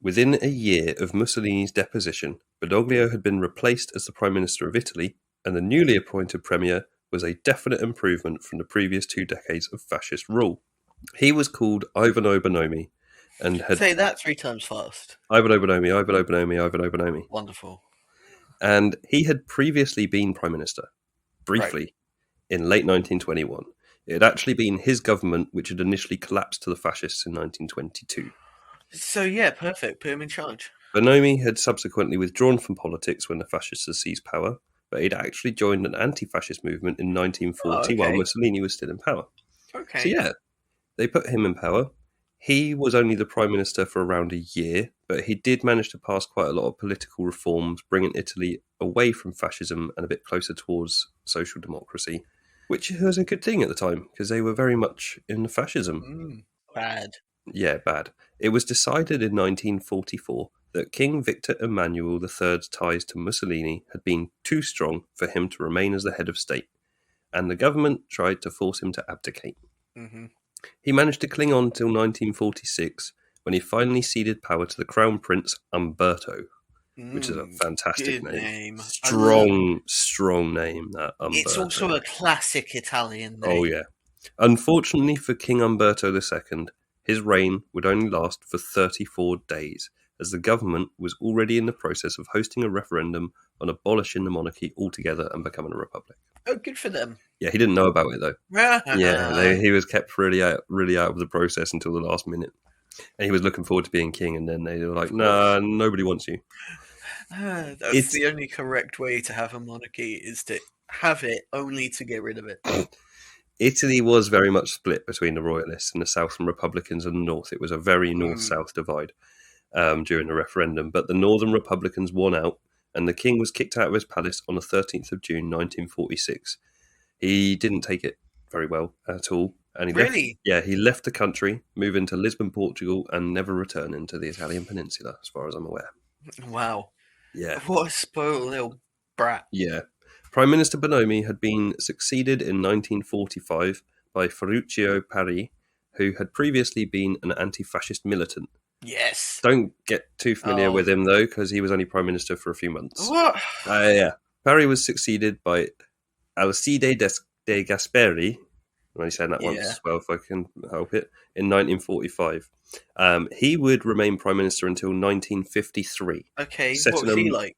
S1: Within a year of Mussolini's deposition, Badoglio had been replaced as the Prime Minister of Italy, and the newly appointed Premier was a definite improvement from the previous 2 decades of fascist rule. He was called Ivano Bonomi, and had...
S2: Say that 3 times fast.
S1: Ivano Bonomi, Ivano Bonomi, Ivano Bonomi.
S2: Wonderful.
S1: And he had previously been Prime Minister, briefly, in late 1921. It had actually been his government which had initially collapsed to the fascists in 1922.
S2: So yeah, perfect. Put him in charge.
S1: Bonomi had subsequently withdrawn from politics when the fascists had seized power, but he'd actually joined an anti-fascist movement in 1940 while Mussolini was still in power.
S2: Okay.
S1: So yeah, they put him in power. He was only the Prime Minister for around a year, but he did manage to pass quite a lot of political reforms, bringing Italy away from fascism and a bit closer towards social democracy, which was a good thing at the time, because they were very much in fascism.
S2: Bad.
S1: Yeah, bad. It was decided in 1944 that King Victor Emmanuel III's ties to Mussolini had been too strong for him to remain as the head of state, and the government tried to force him to abdicate.
S2: Mm-hmm.
S1: He managed to cling on till 1946, when he finally ceded power to the Crown Prince Umberto, which is a fantastic name. Strong name, that Umberto.
S2: It's also a classic Italian name.
S1: Oh, yeah. Unfortunately for King Umberto II, his reign would only last for 34 days, as the government was already in the process of hosting a referendum on abolishing the monarchy altogether and becoming a republic.
S2: Oh, good for them.
S1: Yeah, he didn't know about it, though. Yeah, he was kept really out of the process until the last minute. And he was looking forward to being king, and then they were like, nah, nobody wants you.
S2: That's the only correct way to have a monarchy, is to have it only to get rid of it.
S1: Italy was very much split between the royalists in the south and republicans in the north. It was a very north-south divide during the referendum, but the northern republicans won out, and the king was kicked out of his palace on the 13th of June 1946. He didn't take it very well at all. And he left the country, moving to Lisbon, Portugal, and never returning to the Italian peninsula, as far as I'm aware.
S2: Wow.
S1: Yeah.
S2: What a spoiled little brat.
S1: Yeah. Prime Minister Bonomi had been succeeded in 1945 by Ferruccio Parri, who had previously been an anti-fascist militant.
S2: Yes.
S1: Don't get too familiar with him, though, because he was only Prime Minister for a few months.
S2: What?
S1: Yeah. Parri was succeeded by Alcide de Gasperi. I'm only saying that once as well, if I can help it, in 1945. He would remain Prime Minister until 1953.
S2: Okay, what was he like?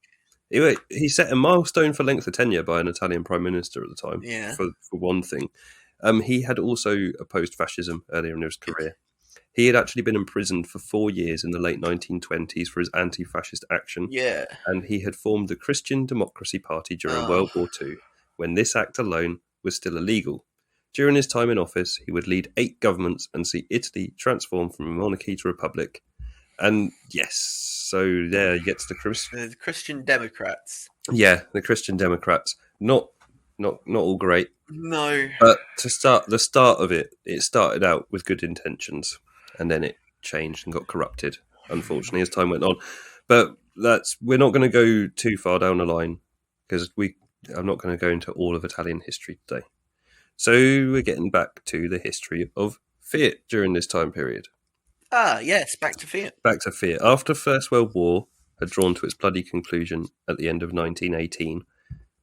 S1: He set a milestone for length of tenure by an Italian Prime Minister at the time, for one thing. He had also opposed fascism earlier in his career. He had actually been imprisoned for 4 years in the late 1920s for his anti-fascist action.
S2: Yeah.
S1: And he had formed the Christian Democracy Party during World War II, when this act alone was still illegal. During his time in office, he would lead 8 governments and see Italy transform from a monarchy to a republic. And yes, so there you get to
S2: the Christian Democrats.
S1: Yeah, the Christian Democrats. Not all great.
S2: No.
S1: But the start of it started out with good intentions, and then it changed and got corrupted, unfortunately, as time went on. But we're not going to go too far down the line, because I'm not going to go into all of Italian history today. So we're getting back to the history of Fiat during this time period.
S2: Yes, back to Fiat.
S1: Back to Fiat. After the First World War had drawn to its bloody conclusion at the end of 1918,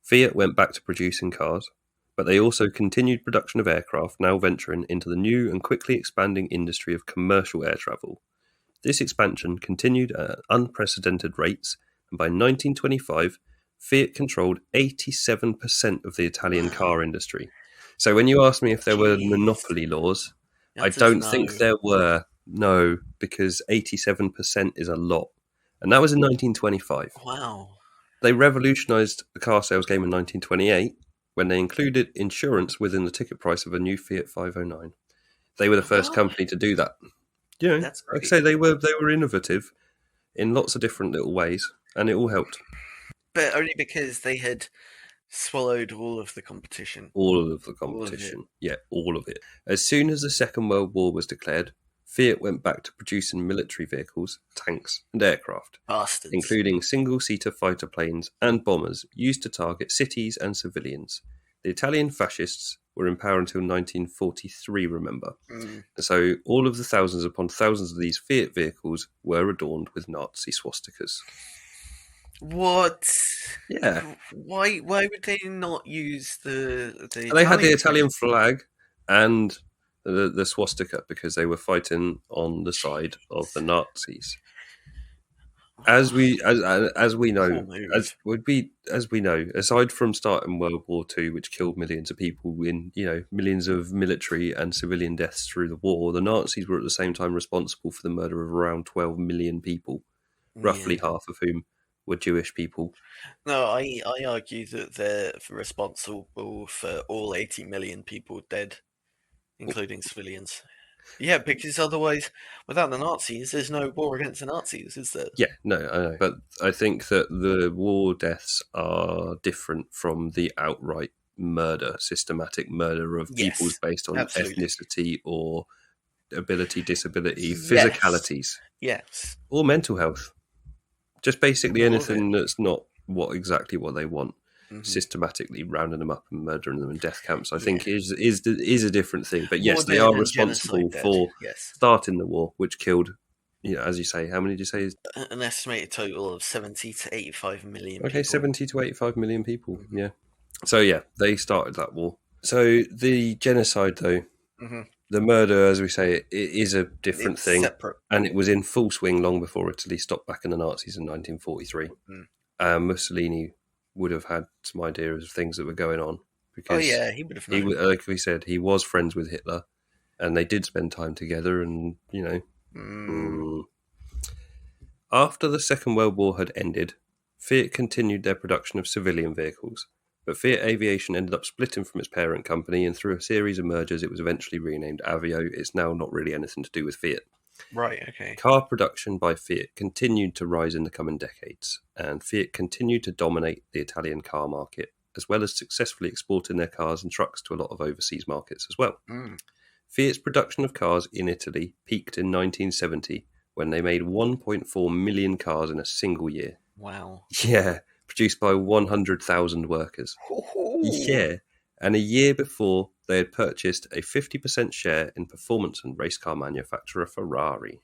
S1: Fiat went back to producing cars, but they also continued production of aircraft, now venturing into the new and quickly expanding industry of commercial air travel. This expansion continued at unprecedented rates, and by 1925, Fiat controlled 87% of the Italian car industry. So when you ask me if there were monopoly laws, I don't think there were. No, because 87% is a lot. And that was in 1925.
S2: Wow.
S1: They revolutionised the car sales game in 1928, when they included insurance within the ticket price of a new Fiat 509. They were the first company to do that. You know,
S2: That's
S1: like I say, they were innovative in lots of different little ways, and it all helped.
S2: But only because they had swallowed all of the competition.
S1: All of the competition. Yeah, all of it. As soon as the Second World War was declared, Fiat went back to producing military vehicles, tanks, and aircraft,
S2: Bastards.
S1: including single-seater fighter planes and bombers used to target cities and civilians. The Italian fascists were in power until 1943, remember? So all of the thousands upon thousands of these Fiat vehicles were adorned with Nazi swastikas.
S2: What?
S1: Yeah.
S2: Why would they not use the
S1: They had the Italian flag and the swastika because they were fighting on the side of the Nazis. As we know, aside from starting World War II, which killed millions of people in millions of military and civilian deaths through the war, the Nazis were at the same time responsible for the murder of around 12 million people, roughly half of whom were Jewish people.
S2: No, I argue that they're responsible for all 80 million people dead, including civilians. Yeah, because otherwise, without the Nazis, there's no war against the Nazis, is there?
S1: Yeah, no, I know. But I think that the war deaths are different from the outright murder, systematic murder of people based on ethnicity or ability, disability, physicalities.
S2: Yes.
S1: Or mental health. Just basically anything that's not exactly what they want. Systematically rounding them up and murdering them in death camps, I think is a different thing. But yes, they are responsible for starting the war, which killed, as you say, how many did you say?
S2: An estimated total of 70 to 85 million people.
S1: Okay, 70 to 85 million people, yeah. So yeah, they started that war. So the genocide, though, the murder, as we say, it is a different thing.
S2: Separate.
S1: And it was in full swing long before Italy stopped backing the Nazis in 1943. Mussolini would have had some idea of things that were going on. Because
S2: he would have known.
S1: Like we said, he was friends with Hitler, and they did spend time together, and, After the Second World War had ended, Fiat continued their production of civilian vehicles, but Fiat Aviation ended up splitting from its parent company, and through a series of mergers, it was eventually renamed Avio. It's now not really anything to do with Fiat.
S2: Right, okay.
S1: Car production by Fiat continued to rise in the coming decades, and Fiat continued to dominate the Italian car market, as well as successfully exporting their cars and trucks to a lot of overseas markets as well. Fiat's production of cars in Italy peaked in 1970, when they made 1.4 million cars in a single year.
S2: Wow.
S1: Yeah, produced by 100,000 workers. Yeah, and a year before, they had purchased a 50% share in performance and race car manufacturer Ferrari.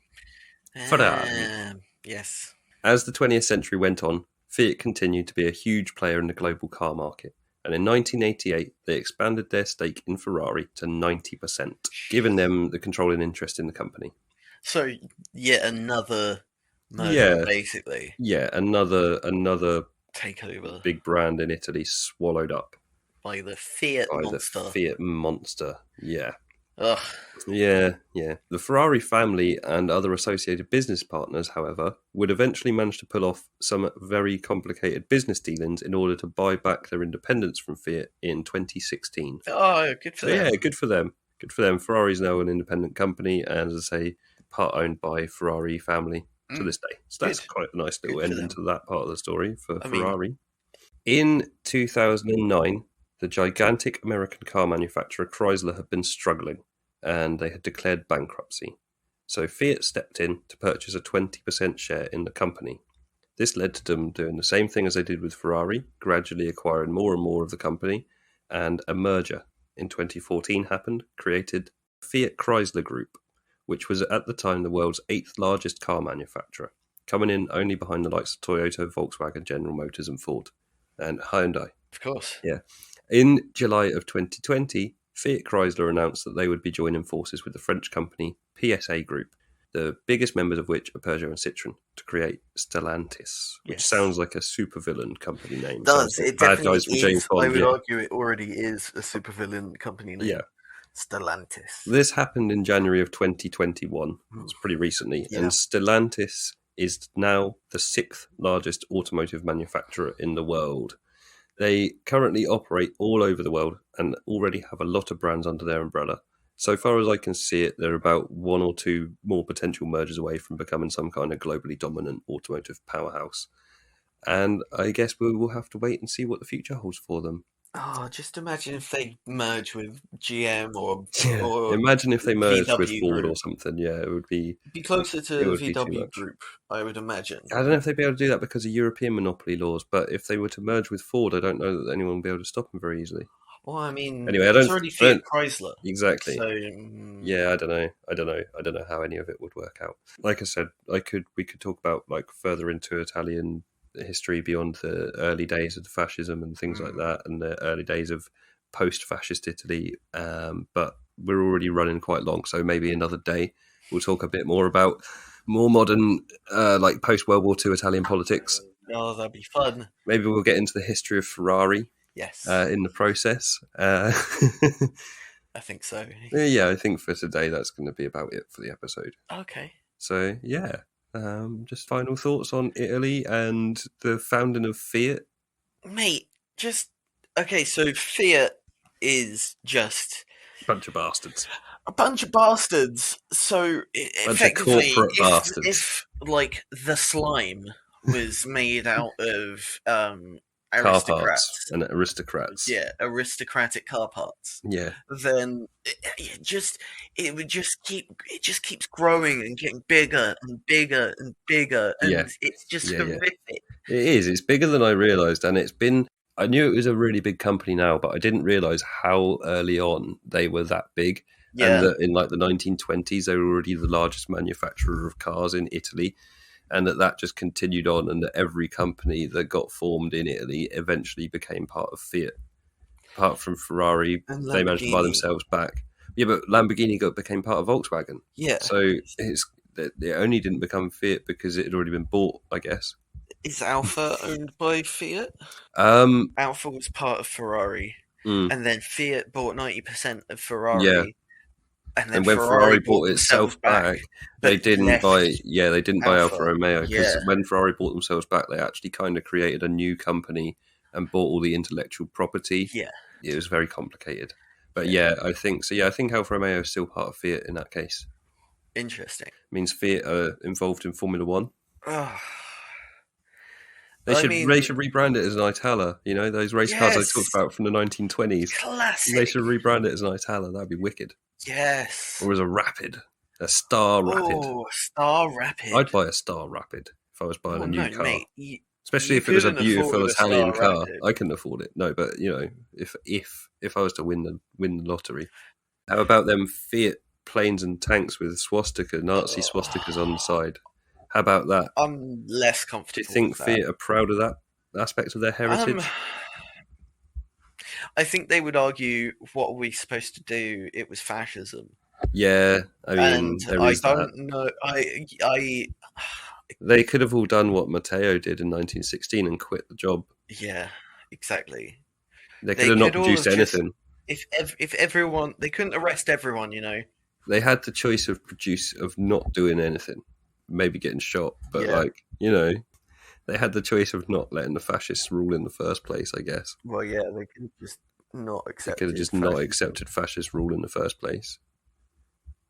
S2: Yes.
S1: As the 20th century went on, Fiat continued to be a huge player in the global car market, and in 1988 they expanded their stake in Ferrari to 90%, giving them the controlling interest in the company.
S2: So, yet another merger, basically.
S1: Yeah, another
S2: takeover.
S1: Big brand in Italy swallowed up
S2: by the Fiat monster.
S1: The Fiat monster, yeah.
S2: Ugh.
S1: Yeah. The Ferrari family and other associated business partners, however, would eventually manage to pull off some very complicated business dealings in order to buy back their independence from Fiat in 2016.
S2: Oh, good for them.
S1: Yeah, good for them. Good for them. Ferrari's now an independent company, and as I say, part owned by Ferrari family to this day. So that's quite a nice little ending to that part of the story for Ferrari. In 2009, the gigantic American car manufacturer Chrysler had been struggling, and they had declared bankruptcy. So Fiat stepped in to purchase a 20% share in the company. This led to them doing the same thing as they did with Ferrari, gradually acquiring more and more of the company, and a merger in 2014 happened, created Fiat Chrysler Group, which was at the time the world's 8th largest car manufacturer, coming in only behind the likes of Toyota, Volkswagen, General Motors, and Ford, and Hyundai.
S2: Of course.
S1: Yeah. In July of 2020, Fiat Chrysler announced that they would be joining forces with the French company PSA Group, the biggest members of which are Peugeot and Citroën, to create Stellantis, which sounds like a supervillain company name.
S2: It does.
S1: Like
S2: it definitely is. James Bond, I would argue it already is a supervillain company name.
S1: Yeah.
S2: Stellantis.
S1: This happened in January of 2021. It's pretty recently. Yeah. And Stellantis is now the 6th largest automotive manufacturer in the world. They currently operate all over the world and already have a lot of brands under their umbrella. So far as I can see it, they're about one or two more potential mergers away from becoming some kind of globally dominant automotive powerhouse. And I guess we will have to wait and see what the future holds for them.
S2: Oh, just imagine if they merge with GM
S1: Yeah,
S2: or
S1: imagine if they merged with
S2: VW
S1: Ford or
S2: Group.
S1: something. Yeah, it would be
S2: Be closer
S1: it
S2: to
S1: would be too
S2: VW
S1: much.
S2: Group, I would imagine.
S1: I don't know if they'd be able to do that because of European monopoly laws, but if they were to merge with Ford, I don't know that anyone would be able to stop them very easily.
S2: Well, I mean,
S1: Anyway,
S2: it's already
S1: I
S2: Fiat
S1: don't
S2: Chrysler,
S1: exactly.
S2: so
S1: Yeah, I don't know. I don't know how any of it would work out. Like I said, we could talk about like further into Italian history beyond the early days of the fascism and things like that, and the early days of post-fascist Italy. But we're already running quite long, so maybe another day we'll talk a bit more about more modern, like post-World War II Italian politics.
S2: oh, that'd be fun.
S1: Maybe we'll get into the history of Ferrari
S2: Yes,
S1: in the process.
S2: I think so.
S1: Yeah, I think for today that's going to be about it for the episode.
S2: Okay.
S1: So yeah, just final thoughts on Italy and the founding of Fiat.
S2: Mate, just okay. So Fiat is just
S1: Bunch of bastards.
S2: a bunch of bastards. So
S1: Bunch of
S2: effectively,
S1: corporate bastards.
S2: if like the slime was made out of
S1: Car parts
S2: aristocrats,
S1: and aristocrats.
S2: yeah, aristocratic car parts,
S1: Yeah,
S2: then it would just keeps growing and getting bigger and bigger and bigger, and
S1: Yeah.
S2: it's just
S1: Yeah, yeah.
S2: horrific.
S1: It is. It's bigger than I realised, and it's been. I knew it was a really big company now, but I didn't realise how early on they were that big.
S2: Yeah,
S1: And that in like the 1920s, they were already the largest manufacturer of cars in Italy, and that just continued on, and that every company that got formed in Italy eventually became part of Fiat. Apart from Ferrari,
S2: and
S1: they managed to buy
S2: Lamborghini.
S1: themselves back. Yeah, but Lamborghini became part of Volkswagen.
S2: Yeah,
S1: So it only didn't become Fiat because it had already been bought, I guess.
S2: is Alfa owned by Fiat?
S1: Um,
S2: Alfa was part of Ferrari,
S1: mm,
S2: and then Fiat bought 90% of
S1: yeah.
S2: Ferrari, and then
S1: And when Ferrari bought itself back, they
S2: but
S1: didn't
S2: left
S1: buy. Yeah, they didn't buy Alfa
S2: Alfa.
S1: Romeo because
S2: Yeah.
S1: when Ferrari bought themselves back, they actually kind of created a new company and bought all the intellectual property.
S2: Yeah,
S1: It was very complicated, but yeah, I think so. Yeah, I think Alfa Romeo is still part of Fiat in that case.
S2: interesting.
S1: It means Fiat are involved in Formula One.
S2: Oh,
S1: They
S2: I
S1: should
S2: mean,
S1: rebrand it as an Itala. You know those race cars I
S2: yes,
S1: talked about from the 1920s. They
S2: classic.
S1: should rebrand it as an Itala. That'd be wicked.
S2: Yes.
S1: Or as a Rapid, a Star Rapid.
S2: Oh, Star Rapid.
S1: I'd buy a Star Rapid if I was buying
S2: Oh
S1: a new
S2: no,
S1: car.
S2: mate.
S1: Especially
S2: You
S1: if it was a
S2: couldn't
S1: beautiful
S2: afford a
S1: Italian
S2: Star
S1: car.
S2: Rapid.
S1: I couldn't afford it. No, but you know, if I was to win the lottery, how about them Fiat planes and tanks with Nazi swastikas on the side? How about that?
S2: I'm less
S1: Do
S2: comfortable.
S1: you think
S2: with that.
S1: Fiat are proud of that aspect of their heritage?
S2: I think they would argue, what are we supposed to do? It was fascism.
S1: Yeah, I mean,
S2: And
S1: there
S2: I
S1: is that.
S2: don't know.
S1: They could have all done what Matteo did in 1916 and quit the job.
S2: Yeah, exactly.
S1: They could have not produced anything.
S2: If everyone, they couldn't arrest everyone, you know.
S1: They had the choice of not doing anything, maybe getting shot, but
S2: Yeah.
S1: like, you know, they had the choice of not letting the fascists rule in the first place, I guess.
S2: Well, yeah, they could just not accept.
S1: They could have just not accepted fascist rule in the first place.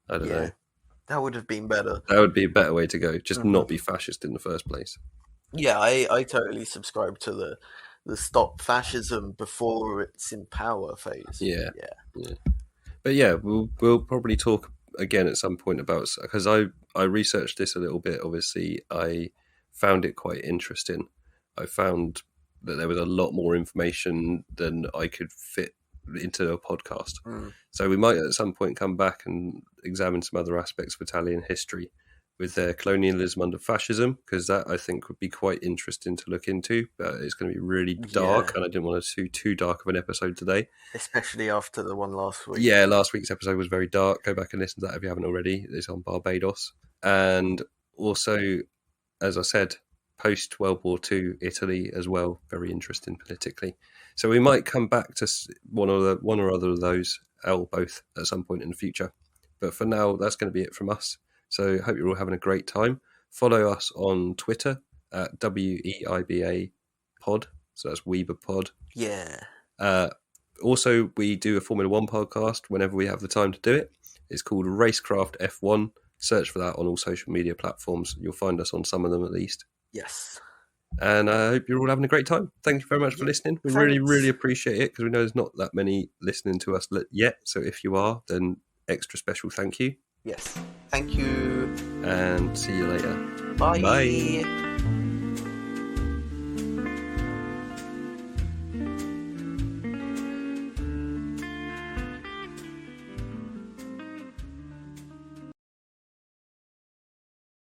S1: I don't know.
S2: That would have been better.
S1: That would be a better way to go. Just not be fascist in the first place.
S2: Yeah, I totally subscribe to the stop fascism before it's in power phase.
S1: Yeah. But yeah, we'll probably talk again at some point about, because I researched this a little bit. Obviously, I found it quite interesting. I found that there was a lot more information than I could fit into a podcast. So we might at some point come back and examine some other aspects of Italian history with their colonialism under fascism, because that I think would be quite interesting to look into. But it's going to be really dark, and I didn't want to do too dark of an episode today.
S2: Especially after the one last week.
S1: Yeah, last week's episode was very dark. Go back and listen to that if you haven't already. It's on Barbados. And also, as I said, post-World War II Italy as well. Very interesting politically. So we might come back to one or other of those, or both, at some point in the future. But for now, that's going to be it from us. So hope you're all having a great time. Follow us on Twitter at WEIBA Pod. So that's Weeba Pod.
S2: Yeah.
S1: Also, we do a Formula One podcast whenever we have the time to do it. It's called Racecraft F1. Search for that on all social media platforms. You'll find us on some of them at least.
S2: Yes.
S1: And I hope you're all having a great time. Thank you very much for listening. We really, really appreciate it because we know there's not that many listening to us yet. So if you are, then extra special thank you.
S2: Yes. Thank you.
S1: And see you later.
S2: Bye.
S1: Bye.